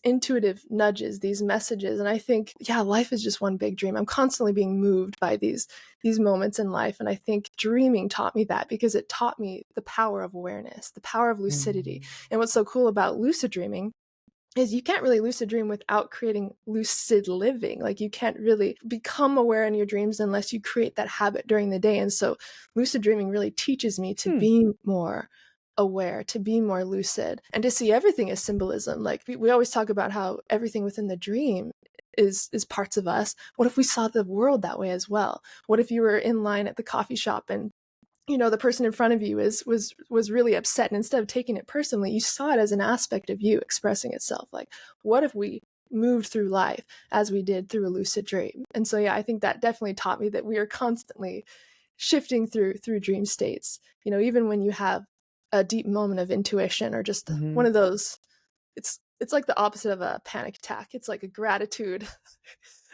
intuitive nudges, these messages. And I think, life is just one big dream. I'm constantly being moved by these moments in life. And I think dreaming taught me that, because it taught me the power of awareness, the power of lucidity. And what's so cool about lucid dreaming is you can't really lucid dream without creating lucid living. Like, you can't really become aware in your dreams unless you create that habit during the day. And so lucid dreaming really teaches me to be more aware, to be more lucid, and to see everything as symbolism. Like, we always talk about how everything within the dream is parts of us. What if we saw the world that way as well? What if you were in line at the coffee shop and the person in front of you was really upset, and instead of taking it personally, you saw it as an aspect of you expressing itself? Like, what if we moved through life as we did through a lucid dream? And so, I think that definitely taught me that we are constantly shifting through dream states. Even when you have a deep moment of intuition, or just Hmm. one of those, it's like the opposite of a panic attack. It's like a gratitude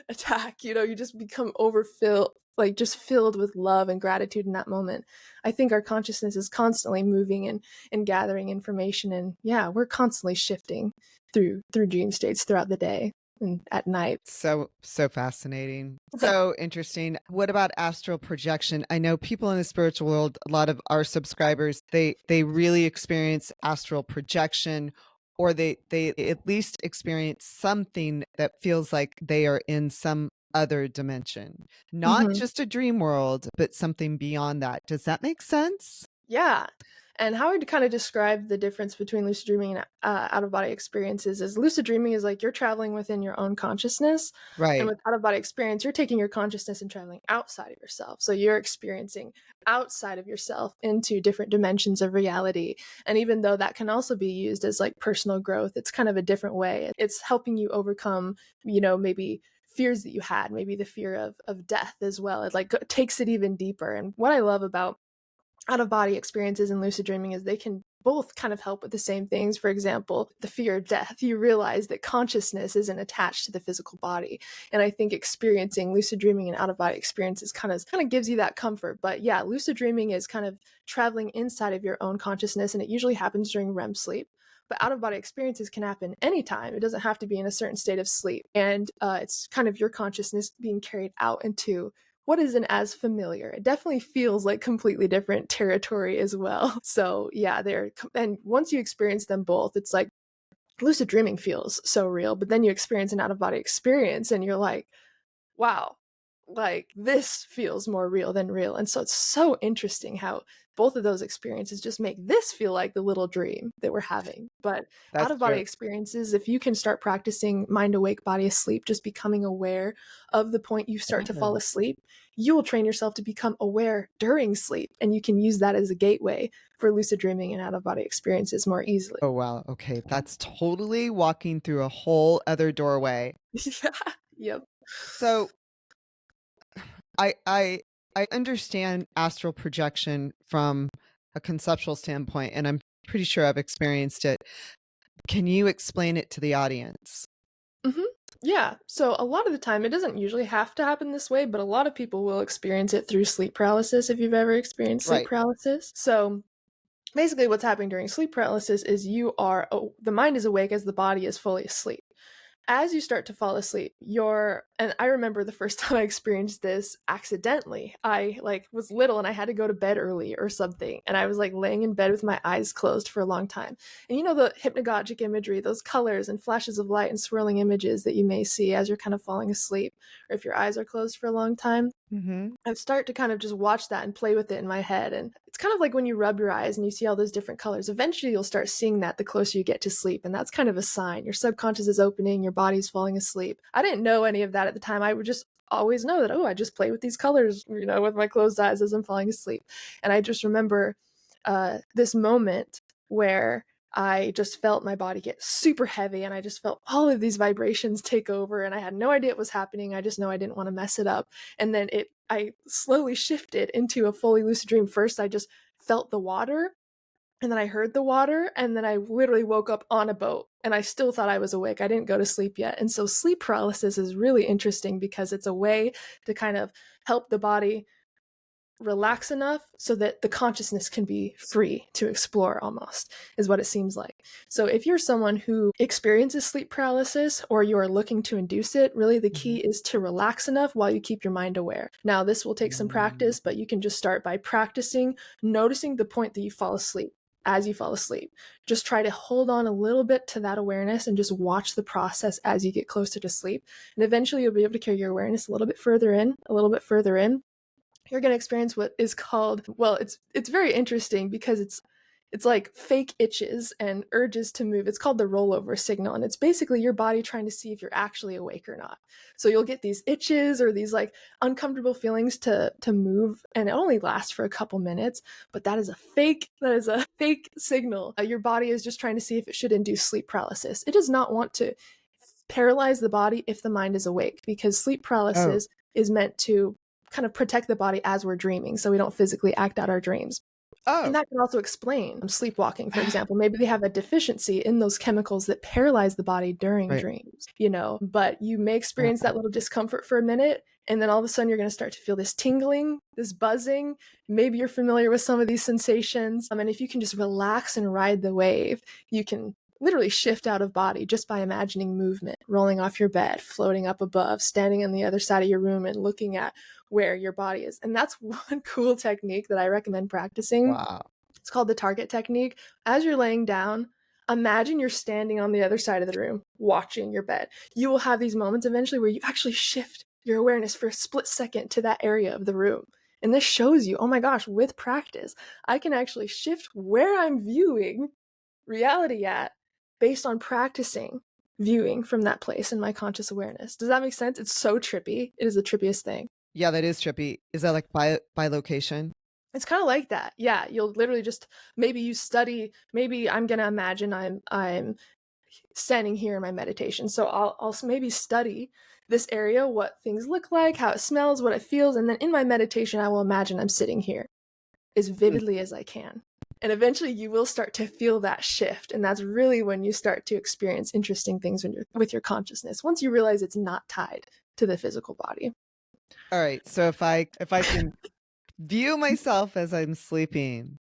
attack. You just become overfilled, like just filled with love and gratitude in that moment. I think our consciousness is constantly moving and gathering information, and we're constantly shifting through dream states throughout the day. and at night. So fascinating. So interesting. What about astral projection? I know people in the spiritual world, a lot of our subscribers, they really experience astral projection, or they at least experience something that feels like they are in some other dimension. Not Mhm. just a dream world, but something beyond that. Does that make sense? Yeah. And how I'd kind of describe the difference between lucid dreaming and out of body experiences is lucid dreaming is like you're traveling within your own consciousness. And Right. with out of body experience, you're taking your consciousness and traveling outside of yourself. So you're experiencing outside of yourself into different dimensions of reality. And even though that can also be used as like personal growth, it's kind of a different way. It's helping you overcome, maybe fears that you had, maybe the fear of death as well. It like takes it even deeper. And what I love about out of body experiences and lucid dreaming is they can both kind of help with the same things. For example, the fear of death, you realize that consciousness isn't attached to the physical body. And I think experiencing lucid dreaming and out of body experiences kind of gives you that comfort. But yeah, lucid dreaming is kind of traveling inside of your own consciousness, and it usually happens during REM sleep. But out of body experiences can happen anytime. It doesn't have to be in a certain state of sleep. And it's kind of your consciousness being carried out into what isn't as familiar. It definitely feels like completely different territory as well. So yeah, and once you experience them both, it's like lucid dreaming feels so real, but then you experience an out of body experience and you're like, wow, like this feels more real than real. And so it's so interesting how both of those experiences just make this feel like the little dream that we're having. But out That's of body true. experiences, if you can start practicing mind awake, body asleep, just becoming aware of the point you start to fall Oh. asleep, you will train yourself to become aware during sleep. And you can use that as a gateway for lucid dreaming and out of body experiences more easily. Oh, wow. Okay. That's totally walking through a whole other doorway. Yeah. Yep. So I I I understand astral projection from a conceptual standpoint, and I'm pretty sure I've experienced it. Can you explain it to the audience? Mhm. Yeah. So a lot of the time, it doesn't usually have to happen this way, but a lot of people will experience it through sleep paralysis if you've ever experienced sleep Right. paralysis. So basically, what's happening during sleep paralysis is the mind is awake as the body is fully asleep. As you start to fall asleep, and I remember the first time I experienced this accidentally. I like was little and I had to go to bed early or something, and I was like laying in bed with my eyes closed for a long time. And the hypnagogic imagery, those colors and flashes of light and swirling images that you may see as you're kind of falling asleep, or if your eyes are closed for a long time. Mhm. I start to kind of just watch that and play with it in my head. And it's kind of like when you rub your eyes and you see all those different colors. Eventually, you'll start seeing that the closer you get to sleep. And that's kind of a sign. Your subconscious is opening, your body's falling asleep. I didn't know any of that at the time. I would just always know that, oh, I just play with these colors, with my closed eyes as I'm falling asleep. And I just remember this moment where I just felt my body get super heavy and I just felt all of these vibrations take over and I had no idea what was happening. I just know I didn't want to mess it up. And then I slowly shifted into a fully lucid dream. First, I just felt the water and then I heard the water and then I literally woke up on a boat and I still thought I was awake. I didn't go to sleep yet. And so sleep paralysis is really interesting because it's a way to kind of help the body relax enough so that the consciousness can be free to explore, almost is what it seems like. So if you're someone who experiences sleep paralysis or you are looking to induce it, really the key Mhm. is to relax enough while you keep your mind aware. Now this will take some Mm. practice, but you can just start by practicing noticing the point that you fall asleep. As you fall asleep, just try to hold on a little bit to that awareness and just watch the process as you get closer to sleep. And eventually you'll be able to carry your awareness a little bit further in, a little bit further in. You're going to experience what is called, well, it's very interesting because it's like fake itches and urges to move. It's called the rollover signal, and it's basically your body trying to see if you're actually awake or not. So you'll get these itches or these like uncomfortable feelings to move, and it only lasts for a couple minutes, but that is a fake signal. Your body is just trying to see if it should induce sleep paralysis. It does not want to paralyze the body if the mind is awake, because sleep Oh. paralysis is meant to kind of protect the body as we're dreaming so we don't physically act out our dreams. And Oh. that can also explain sleepwalking, for example. Maybe they have a deficiency in those chemicals that paralyze the body during Right. dreams, but you may experience Wow. that little discomfort for a minute. And then all of a sudden, you're going to start to feel this tingling, this buzzing. Maybe you're familiar with some of these sensations. And if you can just relax and ride the wave, you can literally shift out of body just by imagining movement, rolling off your bed, floating up above, standing on the other side of your room and looking at where your body is. And that's one cool technique that I recommend practicing. Wow. It's called the target technique. As you're laying down, imagine you're standing on the other side of the room watching your bed. You will have these moments eventually where you actually shift your awareness for a split second to that area of the room. And this shows you, oh my gosh, with practice, I can actually shift where I'm viewing reality at based on practicing viewing from that place in my conscious awareness. Does that make sense? It's so trippy. It is the trippiest thing. Yeah, that is trippy. Is that like by location? It's kind of like that. Yeah, you'll literally just maybe you study. Maybe I'm gonna imagine I'm standing here in my meditation. So I'll maybe study this area, what things look like, how it smells, what it feels, and then in my meditation I will imagine I'm sitting here as vividly as I can. And eventually you will start to feel that shift, and that's really when you start to experience interesting things when you're with your consciousness. Once you realize it's not tied to the physical body. All right. So if I can view myself as I'm sleeping,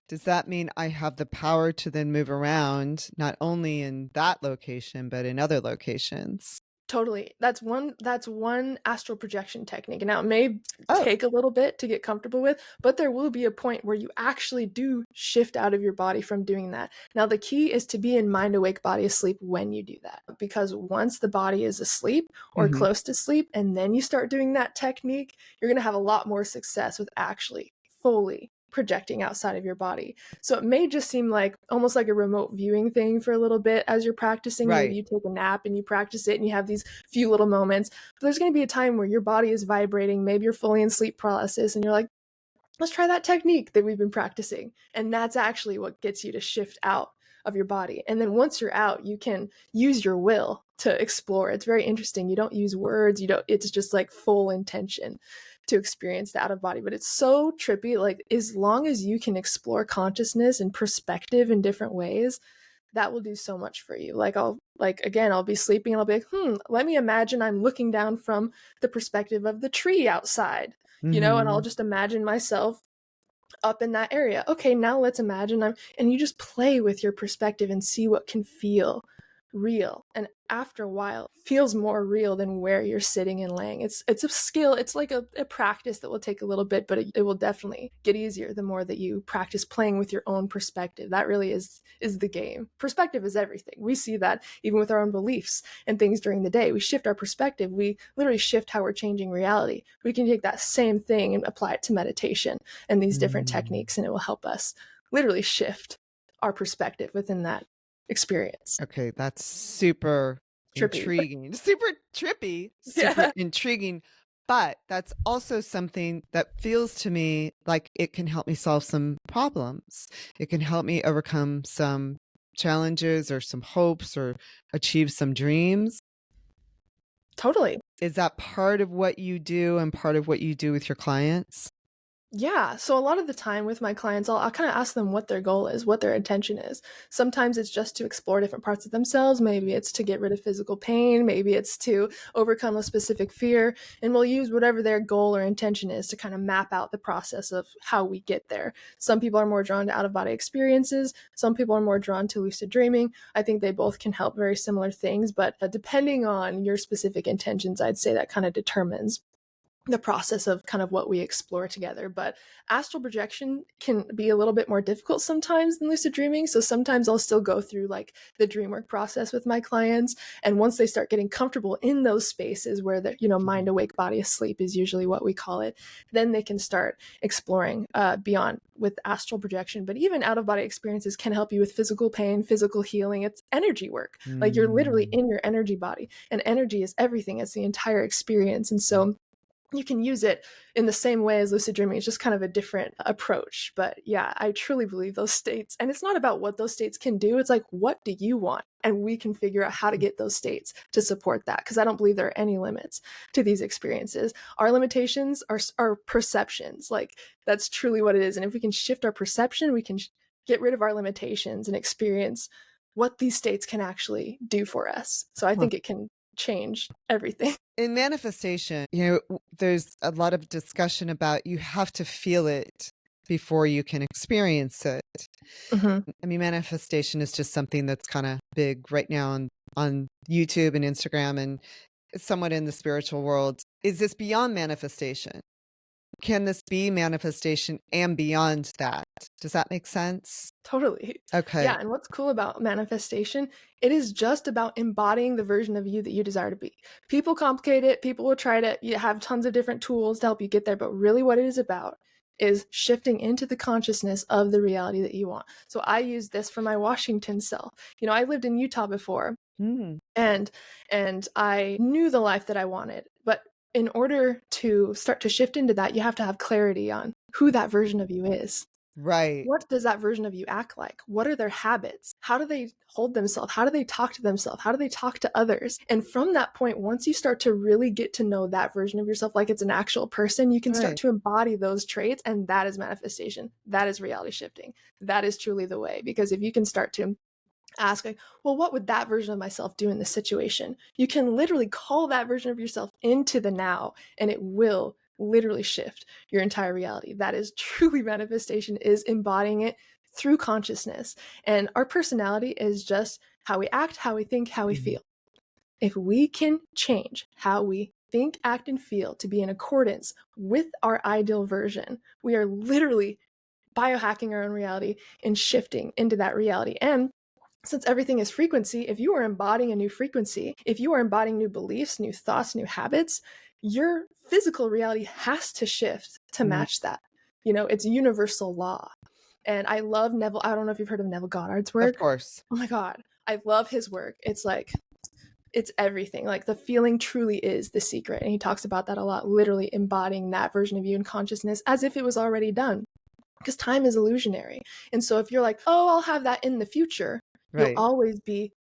does that mean I have the power to then move around not only in that location but in other locations? Totally. That's one astral projection technique. Now it may Oh, take a little bit to get comfortable with, but there will be a point where you actually do shift out of your body from doing that. Now the key is to be in mind awake, body asleep when you do that. Because once the body is asleep or mhm. close to sleep and then you start doing that technique, you're going to have a lot more success with actually fully projecting outside of your body. So it may just seem like almost like a remote viewing thing for a little bit as you're practicing. Maybe Right. you take a nap and you practice it and you have these few little moments. But there's going to be a time where your body is vibrating. Maybe you're fully in sleep paralysis and you're like, let's try that technique that we've been practicing. And that's actually what gets you to shift out of your body. And then once you're out, you can use your will to explore. It's very interesting. You don't use words, it's just like full intention to experience the out of body. But it's so trippy. Like as long as you can explore consciousness and perspective in different ways, that will do so much for you. I'll be sleeping and I'll be like, let me imagine I'm looking down from the perspective of the tree outside, and I'll Mhm. just imagine myself up in that area. Okay, now let's imagine and you just play with your perspective and see what can feel real. And after a while, it feels more real than where you're sitting and laying. It's a skill. It's like a practice that will take a little bit, but it will definitely get easier the more that you practice playing with your own perspective. That really is the game. Perspective is everything. We see that even with our own beliefs and things during the day. We shift our perspective. We literally shift how we're changing reality. We can take that same thing and apply it to meditation and these different Mm. techniques, and it will help us literally shift our perspective within that experience. Okay, that's super Trippy. intriguing. Super trippy, super Yeah. intriguing. But that's also something that feels to me like it can help me solve some problems. It can help me overcome some challenges or some hopes or achieve some dreams. Totally. Is that part of what you do and part of what you do with your clients? Yeah. So a lot of the time with my clients, I'll kind of ask them what their goal is, what their intention is. Sometimes it's just to explore different parts of themselves. Maybe it's to get rid of physical pain. Maybe it's to overcome a specific fear. And we'll use whatever their goal or intention is to kind of map out the process of how we get there. Some people are more drawn to out of body experiences. Some people are more drawn to lucid dreaming. I think they both can help very similar things. But depending on your specific intentions, I'd say that kind of determines the process of kind of what we explore together. But astral projection can be a little bit more difficult sometimes than lucid dreaming. So sometimes I'll still go through like the dream work process with my clients. And once they start getting comfortable in those spaces where the, mind awake, body asleep is usually what we call it, then they can start exploring beyond with astral projection. But even out of body experiences can help you with physical pain, physical healing. It's energy work. Like you're literally Mm. in your energy body, and energy is everything. It's the entire experience. And so you can use it in the same way as lucid dreaming. It's just kind of a different approach. But yeah, I truly believe those states. And it's not about what those states can do. It's like, what do you want? And we can figure out how to get those states to support that. Because I don't believe there are any limits to these experiences. Our limitations are perceptions. Like that's truly what it is. And if we can shift our perception, we can get rid of our limitations and experience what these states can actually do for us. So I Huh. think it can change everything. In manifestation, there's a lot of discussion about you have to feel it before you can experience it. Mhm. I mean, manifestation is just something that's kind of big right now on YouTube and Instagram and somewhat in the spiritual world. Is this beyond manifestation? Can this be manifestation and beyond that? Does that make sense? Totally. Okay. Yeah, and what's cool about manifestation, it is just about embodying the version of you that you desire to be. People complicate it, people will try to have tons of different tools to help you get there, but really what it is about is shifting into the consciousness of the reality that you want. So I use this for my Washington self. I lived in Utah before, Mm, and I knew the life that I wanted, but in order to start to shift into that, you have to have clarity on who that version of you is. right. What does that version of you act like? What are their habits? How do they hold themselves? How do they talk to themselves? How do they talk to others? And from that point, once you start to really get to know that version of yourself like it's an actual person, you can start Right. to embody those traits, and that is manifestation. That is reality shifting. That is truly the way. Because if you can start to ask, like, well, what would that version of myself do in this situation? You can literally call that version of yourself into the now, and it will literally shift your entire reality. That is truly manifestation, is embodying it through consciousness. And our personality is just how we act, how we think, how we Mhm. feel. If we can change how we think, act, and feel to be in accordance with our ideal version, we are literally biohacking our own reality and shifting into that reality. And since everything is frequency, if you are embodying a new frequency, if you are embodying new beliefs, new thoughts, new habits, your physical reality has to shift to Mm, match that. It's universal law. And I love Neville. I don't know if you've heard of Neville Goddard's of work. course. Oh my God. I love his work. It's like, it's everything. Like, the feeling truly is the secret. And he talks about that a lot, literally embodying that version of you in consciousness as if it was already done. Because time is illusionary. And so if you're like, oh, I'll have that in the future, you'll Right. always be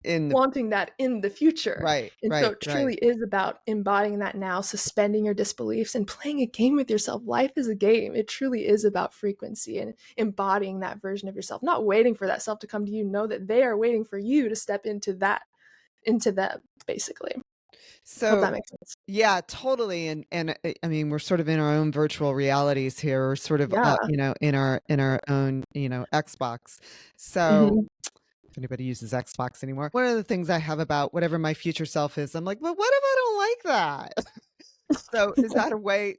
In the wanting that in the future. right, And so right, it right. truly is about embodying that now, suspending your disbeliefs, and playing a game with yourself. Life is a game. It truly is about frequency and embodying that version of yourself, not waiting for that self to come to you. Know that they are waiting for you to step into them, basically. Hope So that makes sense. yeah, totally. And I mean, we're sort of in our own virtual realities here, or sort of Yeah. in our own, Xbox. So Hmm. if anybody uses Xbox anymore, one of the things I have about whatever my future self is, I'm like, well, what if I don't like that? So is that a way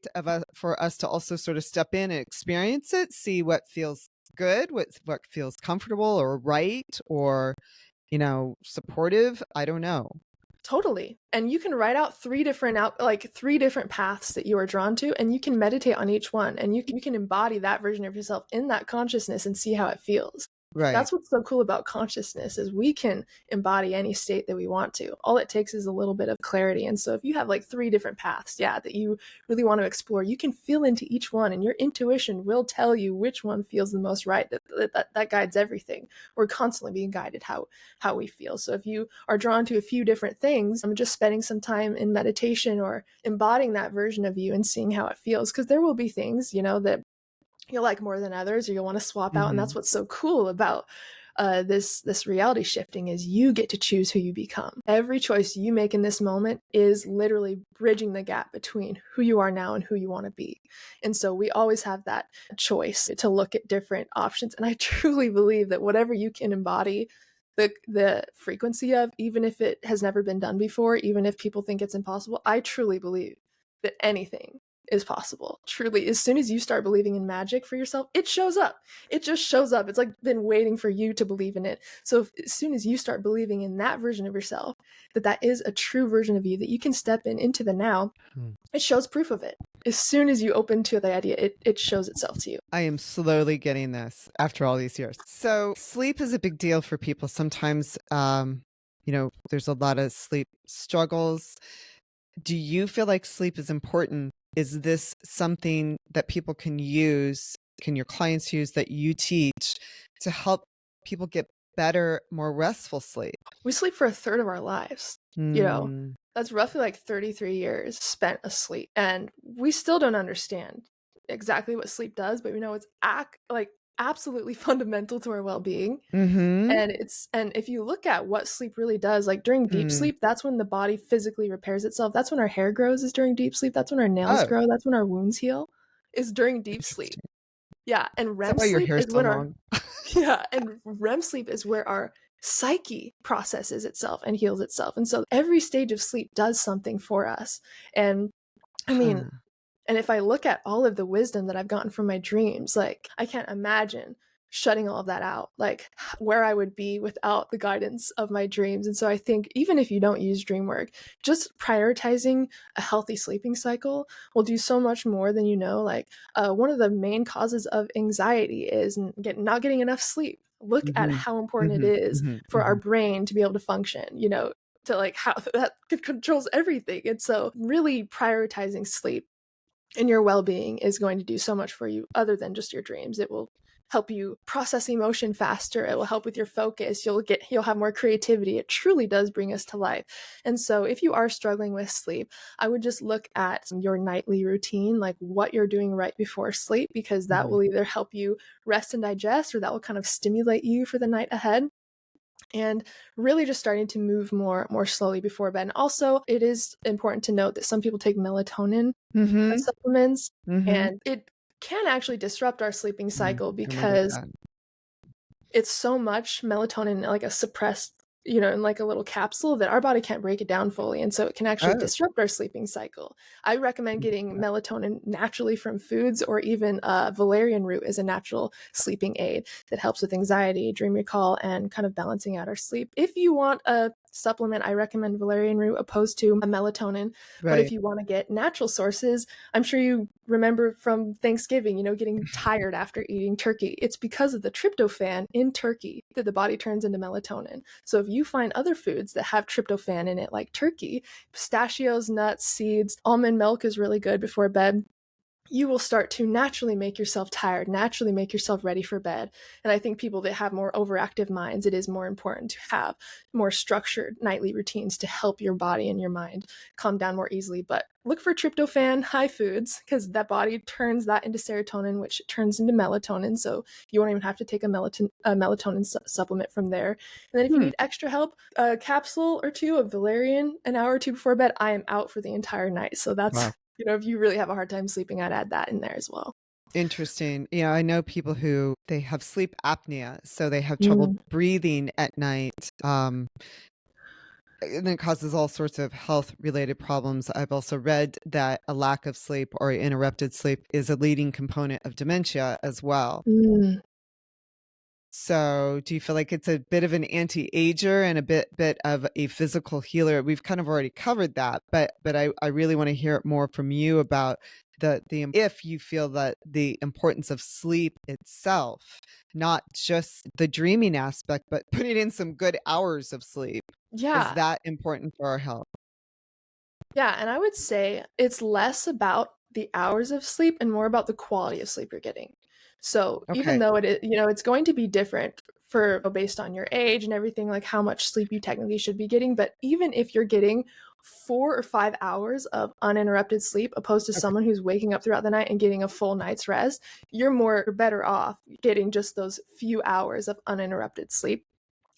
for us to also sort of step in and experience it, see what feels good, what feels comfortable or right or, supportive? I don't know. Totally. And you can write out three different paths that you are drawn to, and you can meditate on each one, and you can embody that version of yourself in that consciousness and see how it feels. Right. That's what's so cool about consciousness, is we can embody any state that we want to. All it takes is a little bit of clarity. And so if you have like three different paths, that you really want to explore, you can feel into each one, and your intuition will tell you which one feels the most right. That guides everything. We're constantly being guided how we feel. So if you are drawn to a few different things, I'm just spending some time in meditation or embodying that version of you and seeing how it feels. Because there will be things, that you'll like more than others, or you'll want to swap out. And that's Mhm. what's so cool about this reality shifting, is you get to choose who you become. Every choice you make in this moment is literally bridging the gap between who you are now and who you want to be. And so we always have that choice to look at different options. And I truly believe that whatever you can embody the frequency of, even if it has never been done before, even if people think it's impossible, I truly believe that anything is possible. Truly, as soon as you start believing in magic for yourself, it shows up. It just shows up. It's like been waiting for you to believe in it. So as soon as you start believing in that version of yourself, that is a true version of you that you can step into the now, Hmm. it shows proof of it. As soon as you open to the idea, it shows itself to you. I am slowly getting this after all these years. So sleep is a big deal for people. Sometimes, there's a lot of sleep struggles. Do you feel like sleep is important? Is this something that people can use, can your clients use, that you teach to help people get better, more restful sleep? We sleep for a third of our lives. You know, Mm, that's roughly like 33 years spent asleep. And we still don't understand exactly what sleep does, but we know it's absolutely fundamental to our well-being. mhm, And if you look at what sleep really does, like during deep mm. sleep, that's when the body physically repairs itself. That's when our hair grows, is during deep sleep. That's when our nails Oh, grow. That's when our wounds heal, is during deep sleep. interesting. Yeah, and Is that REM why your sleep hair's is so when our long? yeah, and REM sleep is where our psyche processes itself and heals itself. And so every stage of sleep does something for us. And I mean, Huh. and if I look at all of the wisdom that I've gotten from my dreams, like I can't imagine shutting all of that out, like where I would be without the guidance of my dreams. And so I think even if you don't use dream work, just prioritizing a healthy sleeping cycle will do so much more than you know. Like one of the main causes of anxiety is not getting enough sleep. Look at Mhm. how important it Mhm. is Mhm. for our Mhm. brain to be able to function, to like how that controls everything. And so really prioritizing sleep and your well-being is going to do so much for you other than just your dreams. It will help you process emotion faster. It will help with your focus. You'll have more creativity. It truly does bring us to life. And so if you are struggling with sleep, I would just look at your nightly routine, like what you're doing right before sleep, because that Mhm. will either help you rest and digest or that will kind of stimulate you for the night ahead, and really just starting to move more slowly before bed. And also, it is important to note that some people take melatonin Mhm. supplements, Mhm. and it can actually disrupt our sleeping Mm, cycle I remember because that. it's so much melatonin, like a suppressed, in like a little capsule that our body can't break it down fully. And so it can actually Oh. disrupt our sleeping cycle. I recommend getting melatonin naturally from foods, or even valerian root is a natural sleeping aid that helps with anxiety, dream recall, and kind of balancing out our sleep. If you want a supplement, I recommend valerian root opposed to a melatonin. But if Right. you want to get natural sources, I'm sure you remember from Thanksgiving, getting tired after eating turkey. It's because of the tryptophan in turkey that the body turns into melatonin. So if you find other foods that have tryptophan in it, like turkey, pistachios, nuts, seeds, almond milk is really good before bed, you will start to naturally make yourself tired, naturally make yourself ready for bed. And I think people that have more overactive minds, it is more important to have more structured nightly routines to help your body and your mind calm down more easily. But look for tryptophan high foods, because that body turns that into serotonin, which turns into melatonin. So you won't even have to take a melatonin supplement from there. And then if you Hmm. need extra help, a capsule or two of valerian an hour or two before bed, I am out for the entire night. So that's Wow. if you really have a hard time sleeping, I'd add that in there as well. Interesting. Yeah, I know people who they have sleep apnea, so they have trouble Mm. breathing at night. And it causes all sorts of health related problems. I've also read that a lack of sleep or interrupted sleep is a leading component of dementia as well. Mm. So, do you feel like it's a bit of an anti-ager and a bit of a physical healer? We've kind of already covered that, but I really want to hear more from you about if you feel that the importance of sleep itself, not just the dreaming aspect, but putting in some good hours of sleep, is Yeah. that important for our health? Yeah, and I would say it's less about the hours of sleep and more about the quality of sleep you're getting. So even Okay. though it's going to be different for based on your age and everything, like how much sleep you technically should be getting, but even if you're getting 4 or 5 hours of uninterrupted sleep opposed to Okay. someone who's waking up throughout the night and getting a full night's rest, you're better off getting just those few hours of uninterrupted sleep.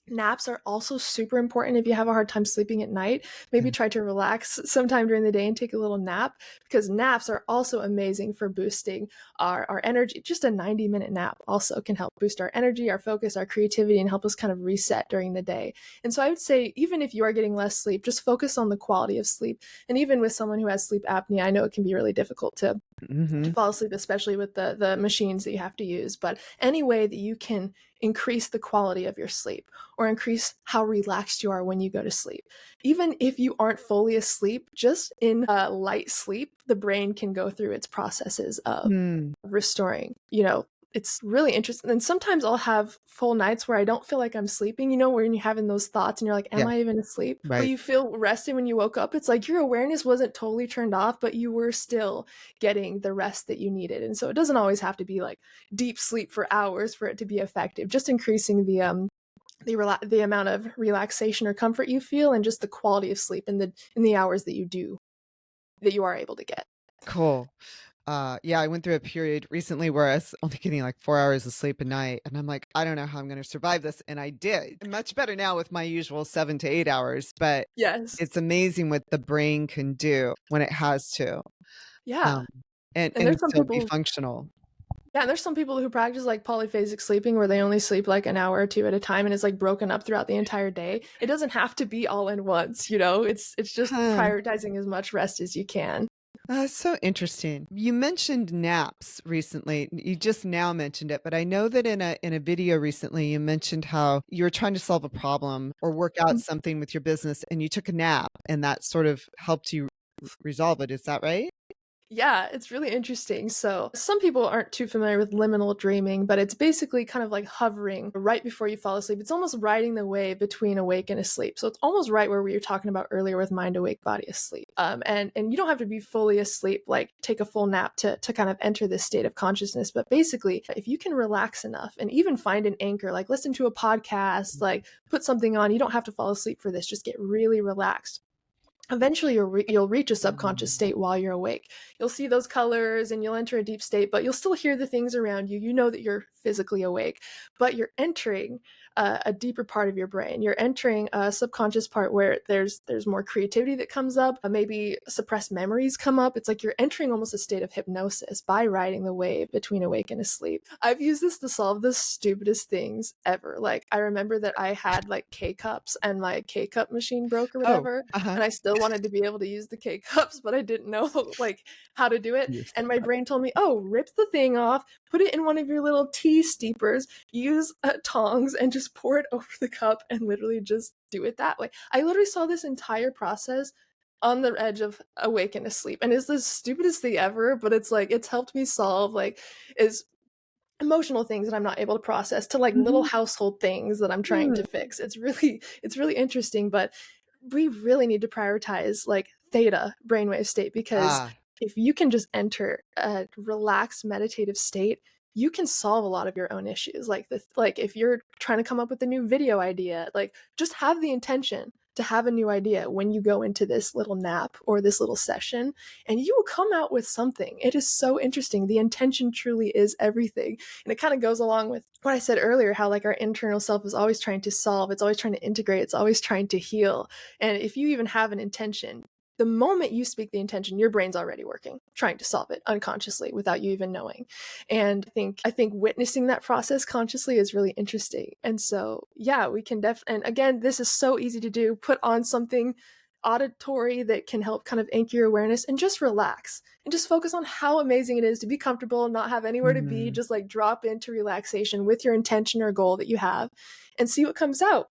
Naps are also super important if you have a hard time sleeping at night. Maybe Yeah. try to relax sometime during the day and take a little nap, because naps are also amazing for boosting our energy. Just a 90-minute nap also can help boost our energy, our focus, our creativity, and help us kind of reset during the day. And so I would say, even if you are getting less sleep, just focus on the quality of sleep. And even with someone who has sleep apnea, I know it can be really difficult to Mhm. fall asleep, especially with the machines that you have to use. But any way that you can increase the quality of your sleep or increase how relaxed you are when you go to sleep. Even if you aren't fully asleep, just in light sleep, the brain can go through its processes of Hmm. restoring, it's really interesting. And sometimes I'll have full nights where I don't feel like I'm sleeping, when you're having those thoughts and you're like, am Yeah, I even asleep? But right. you feel rested when you woke up. It's like your awareness wasn't totally turned off, but you were still getting the rest that you needed. And so it doesn't always have to be like deep sleep for hours for it to be effective. Just increasing the amount of relaxation or comfort you feel, and just the quality of sleep in the hours that you are able to get. Cool. Yeah, I went through a period recently where I was only getting like 4 hours of sleep a night, and I'm like, "I don't know how I'm gonna survive this," and I did. Much better now with my usual 7 to 8 hours, but Yes. it's amazing what the brain can do when it has to, Yeah. um, And and there's some still be people functional. Yeah, and there's some people who practice like polyphasic sleeping where they only sleep like an hour or two at a time and it's like broken up throughout the entire day. It doesn't have to be all in once, you know? It's just Huh. prioritizing as much rest as you can. So interesting. You mentioned naps recently. You just now mentioned it, but I know that in a video recently you mentioned how you were trying to solve a problem or work out something with your business and you took a nap and that sort of helped you resolve it. Is that right? Yeah, it's really interesting. So, some people aren't too familiar with liminal dreaming, but it's basically kind of like hovering right before you fall asleep. It's almost riding the wave between awake and asleep. So, it's almost right where we were talking about earlier with mind awake, body asleep. And you don't have to be fully asleep, like take a full nap to kind of enter this state of consciousness. But basically, if you can relax enough and even find an anchor, like listen to a podcast, like put something on, you don't have to fall asleep for this, just get really relaxed. Eventually you'll reach a subconscious state while you're awake. You'll see those colors and you'll enter a deep state, but you'll still hear the things around you. You know that you're physically awake, but you're entering a deeper part of your brain. You're entering a subconscious part where there's more creativity that comes up. Maybe suppressed memories come up. It's like you're entering almost a state of hypnosis by riding the wave between awake and asleep. I've used this to solve the stupidest things ever. Like I remember that I had like K cups and my K cup machine broke or Oh, whatever, uh-huh. and I still wanted to be able to use the K cups, but I didn't know like how to do it. Yes. And my brain told me, "Oh, rip the thing off, put it in one of your little tea steepers, use tongs, and just pour it over the cup, and literally just do it that way." I literally saw this entire process on the edge of awake and asleep, and it's the stupidest thing ever. But it's like it's helped me solve like is emotional things that I'm not able to process to like little Mhm. household things that I'm trying Mm. to fix. It's really interesting, but we really need to prioritize like theta brainwave state because Ah, if you can just enter a relaxed meditative state, you can solve a lot of your own issues. Like if you're trying to come up with a new video idea, like just have the intention to have a new idea when you go into this little nap or this little session and you will come out with something. It is so interesting. The intention truly is everything. And it kind of goes along with what I said earlier, how like our internal self is always trying to solve, it's always trying to integrate, it's always trying to heal. And if you even have an intention, the moment you speak the intention, your brain's already working, trying to solve it unconsciously without you even knowing. And I think witnessing that process consciously is really interesting. And so, yeah, we can and again, this is so easy to do. Put on something auditory that can help kind of anchor your awareness and just relax and just focus on how amazing it is to be comfortable, not have anywhere to be, mhm. just like drop into relaxation with your intention or goal that you have and see what comes out.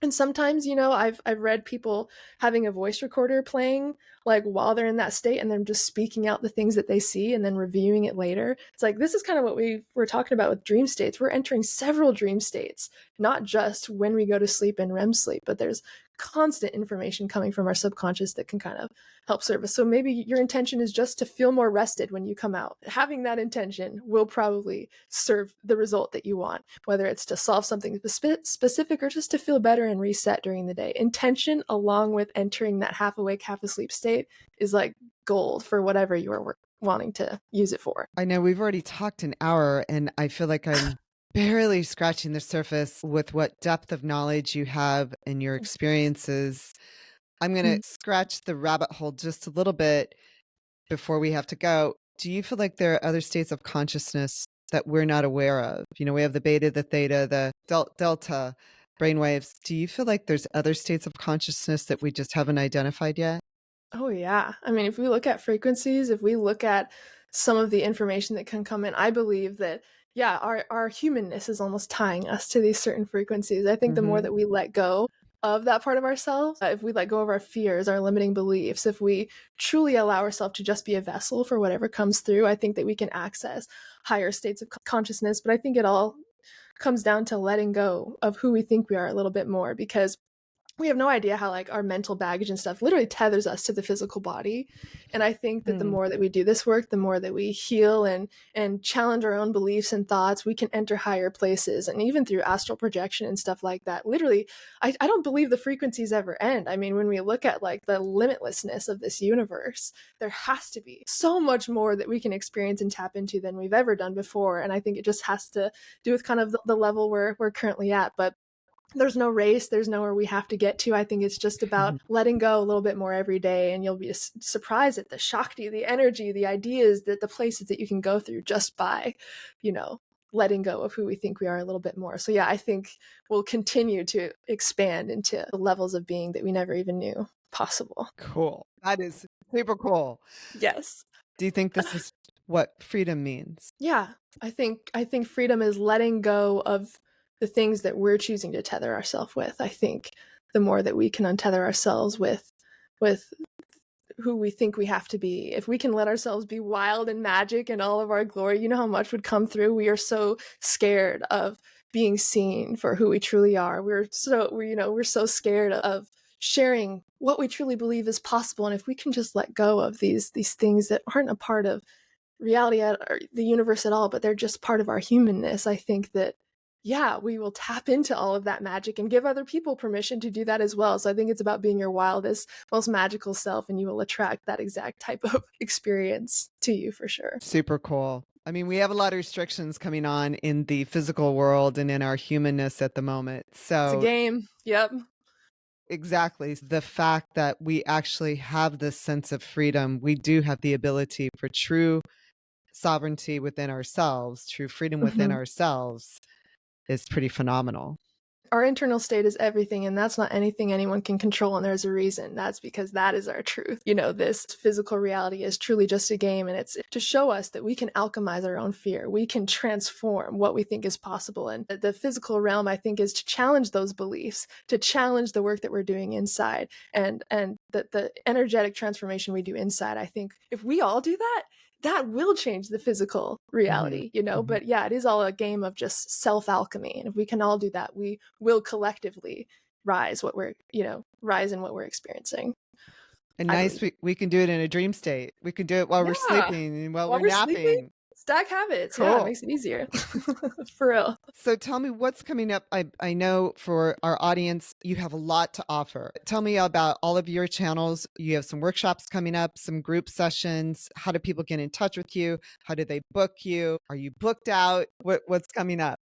And sometimes, I've read people having a voice recorder playing like while they're in that state and then just speaking out the things that they see and then reviewing it later. It's like this is kind of what we were talking about with dream states. We're entering several dream states, not just when we go to sleep and REM sleep, but there's constant information coming from our subconscious that can kind of help serve us. So maybe your intention is just to feel more rested when you come out. Having that intention will probably serve the result that you want, whether it's to solve something specific or just to feel better and reset during the day. Intention, along with entering that half awake, half asleep state, is like gold for whatever you are wanting to use it for. I know we've already talked an hour, and I feel like I'm barely scratching the surface with what depth of knowledge you have and your experiences. I'm going to scratch the rabbit hole just a little bit before we have to go. Do you feel like there are other states of consciousness that we're not aware of? You know, we have the beta, the theta, the delta brainwaves. Do you feel like there's other states of consciousness that we just haven't identified yet? Oh, yeah. I mean, if we look at frequencies, if we look at some of the information that can come in, I believe that, yeah, our humanness is almost tying us to these certain frequencies. I think the more Mhm. that we let go of that part of ourselves, if we let go of our fears, our limiting beliefs, if we truly allow ourselves to just be a vessel for whatever comes through, I think that we can access higher states of consciousness. But I think it all comes down to letting go of who we think we are a little bit more because we have no idea how like our mental baggage and stuff literally tethers us to the physical body. And I think that the Mm. more that we do this work, the more that we heal and challenge our own beliefs and thoughts, we can enter higher places. And even through astral projection and stuff like that, literally, I don't believe the frequencies ever end. I mean, when we look at like the limitlessness of this universe, there has to be so much more that we can experience and tap into than we've ever done before. And I think it just has to do with kind of the level we're currently at. But there's no race, there's nowhere we have to get to. I think it's just about letting go a little bit more every day, and you'll be surprised at the shakti, the energy, the ideas, that the places that you can go through just by, you know, letting go of who we think we are a little bit more. So yeah, I think we'll continue to expand into the levels of being that we never even knew possible. Cool. That is super cool. Yes. Do you think this is what freedom means? Yeah, I think freedom is letting go of the things that we're choosing to tether ourselves with. I think the more that we can untether ourselves with who we think we have to be, if we can let ourselves be wild and magic in all of our glory, you know how much would come through. We are so scared of being seen for who we truly are. We're so scared of sharing what we truly believe is possible. And if we can just let go of these things that aren't a part of reality or the universe at all, but they're just part of our humanness, I think that, yeah, we will tap into all of that magic and give other people permission to do that as well. So I think it's about being your wildest, most magical self, and you will attract that exact type of experience to you for sure. Super cool. I mean, we have a lot of restrictions coming on in the physical world and in our humanness at the moment. It's a So game. Yep. exactly. The fact that we actually have this sense of freedom, we do have the ability for true sovereignty within ourselves, true freedom within Mhm. ourselves is pretty phenomenal. Our internal state is everything, and that's not anything anyone can control, and there's a reason. That's because that is our truth. You know, this physical reality is truly just a game, and it's to show us that we can alchemize our own fear. We can transform what we think is possible. And the physical realm, I think, is to challenge those beliefs, to challenge the work that we're doing inside, and the energetic transformation we do inside. I think if we all do that, that will change the physical reality, you know? But yeah, it is all a game of just self alchemy. And if we can all do that, we will collectively rise rise in what we're experiencing. And I nice, believe. we can do it in a dream state. We can do it while we're Yeah. sleeping and while While we're we're sleeping, napping. stack habits. Yeah, it Cool. makes it easier. For real. So tell me what's coming up. I know for our audience, you have a lot to offer. Tell me about all of your channels. You have some workshops coming up, some group sessions. How do people get in touch with you? How do they book you? Are you booked out? What's coming up?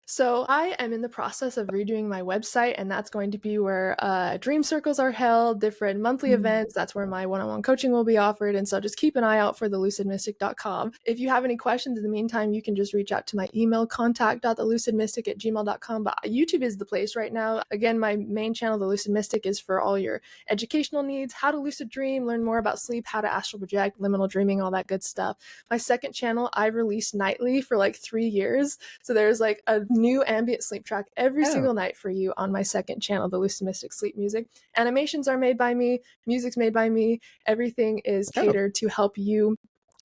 So I am in the process of redoing my website, and that's going to be where dream circles are held, different monthly events. That's where my one-on-one coaching will be offered. And so just keep an eye out for thelucidmystic.com. If you have any questions in the meantime, you can just reach out to my email, contact.thelucidmystic@gmail.com. But YouTube is the place right now. Again, my main channel, The Lucid Mystic, is for all your educational needs, how to lucid dream, learn more about sleep, how to astral project, liminal dreaming, all that good stuff. My second channel, I release nightly for like 3 years. So there's like a new ambient sleep track every single night for you on my second channel, The Lucid Mystic Sleep Music. Animations are made by me, music's made by me. Everything is catered to help you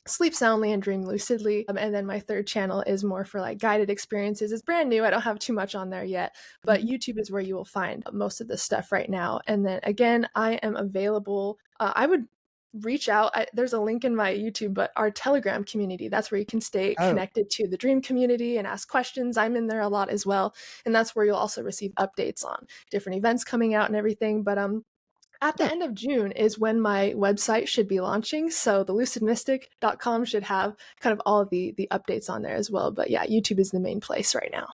sleep soundly and dream lucidly. And then my third channel is more for like guided experiences. It's brand new. I don't have too much on there yet, but YouTube is where you will find most of this stuff right now. And then again, I am available. I would reach out. There's a link in my YouTube, but our Telegram community, that's where you can stay connected to the dream community and ask questions. I'm in there a lot as well. And that's where you'll also receive updates on different events coming out and everything. But at the end of June is when my website should be launching. So the lucidmystic.com should have kind of all of the updates on there as well. But yeah, YouTube is the main place right now.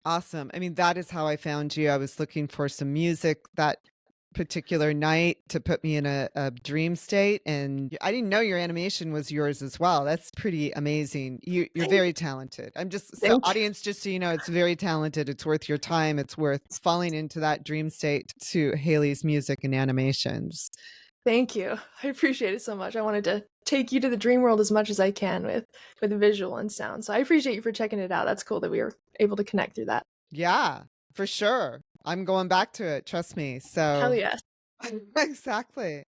Awesome. I mean, that is how I found you. I was looking for some music that particular night to put me in a dream state, and I didn't know your animation was yours as well. That's pretty amazing. You're very talented. I'm just so Thank you. audience, just so you know, it's very talented. It's worth your time. It's worth falling into that dream state to Haley's music and animations. Thank you. I appreciate it so much. I wanted to take you to the dream world as much as I can with visual and sound. So I appreciate you for checking it out. That's cool that we were able to connect through that. Yeah, for sure. I'm going back to it. Trust me. Hell So yes. exactly.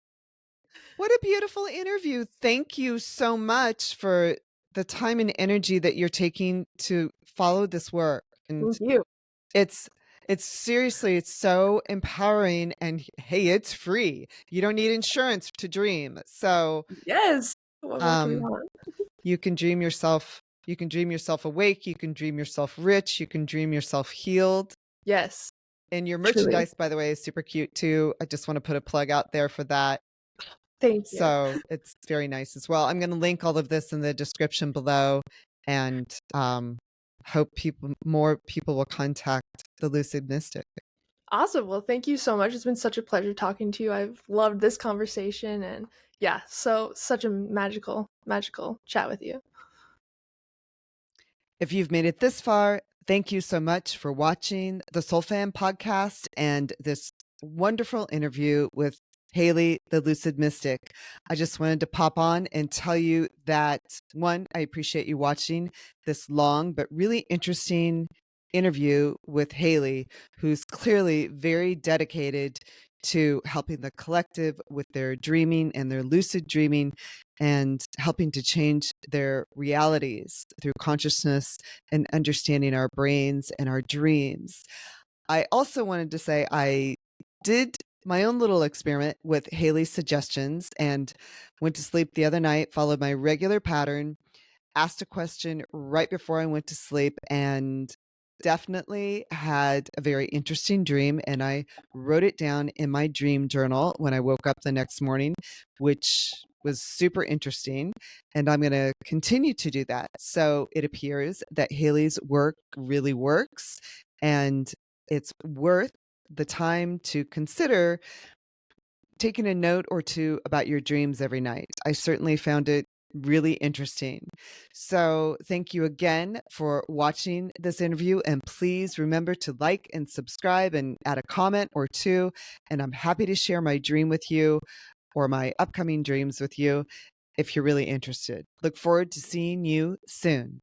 What a beautiful interview. Thank you so much for the time and energy that you're taking to follow this work. And Thank you. it's seriously, it's so empowering, and hey, it's free. You don't need insurance to dream. So Yes. What more can we want? you can dream yourself awake, you can dream yourself rich, you can dream yourself healed. Yes. And your Truly. merchandise, by the way, is super cute too. I just want to put a plug out there for that. Thank you. So it's very nice as well. I'm going to link all of this in the description below, and hope more people will contact the Lucid Mystic. Awesome. Well, thank you so much. It's been such a pleasure talking to you. I've loved this conversation, and yeah, such a magical chat with you. If you've made it this far, thank you so much for watching the Soul Fam podcast and this wonderful interview with Haley, the Lucid Mystic. I just wanted to pop on and tell you that, one, I appreciate you watching this long but really interesting interview with Haley, who's clearly very dedicated to helping the collective with their dreaming and their lucid dreaming and helping to change their realities through consciousness and understanding our brains and our dreams. I also wanted to say I did my own little experiment with Haley's suggestions and went to sleep the other night, followed my regular pattern, asked a question right before I went to sleep, and definitely had a very interesting dream. And I wrote it down in my dream journal when I woke up the next morning, which was super interesting. And I'm going to continue to do that. So it appears that Haley's work really works, and it's worth the time to consider taking a note or two about your dreams every night. I certainly found it really interesting. So thank you again for watching this interview, and please remember to like and subscribe and add a comment or two, and I'm happy to share my dream with you or my upcoming dreams with you if you're really interested. Look forward to seeing you soon.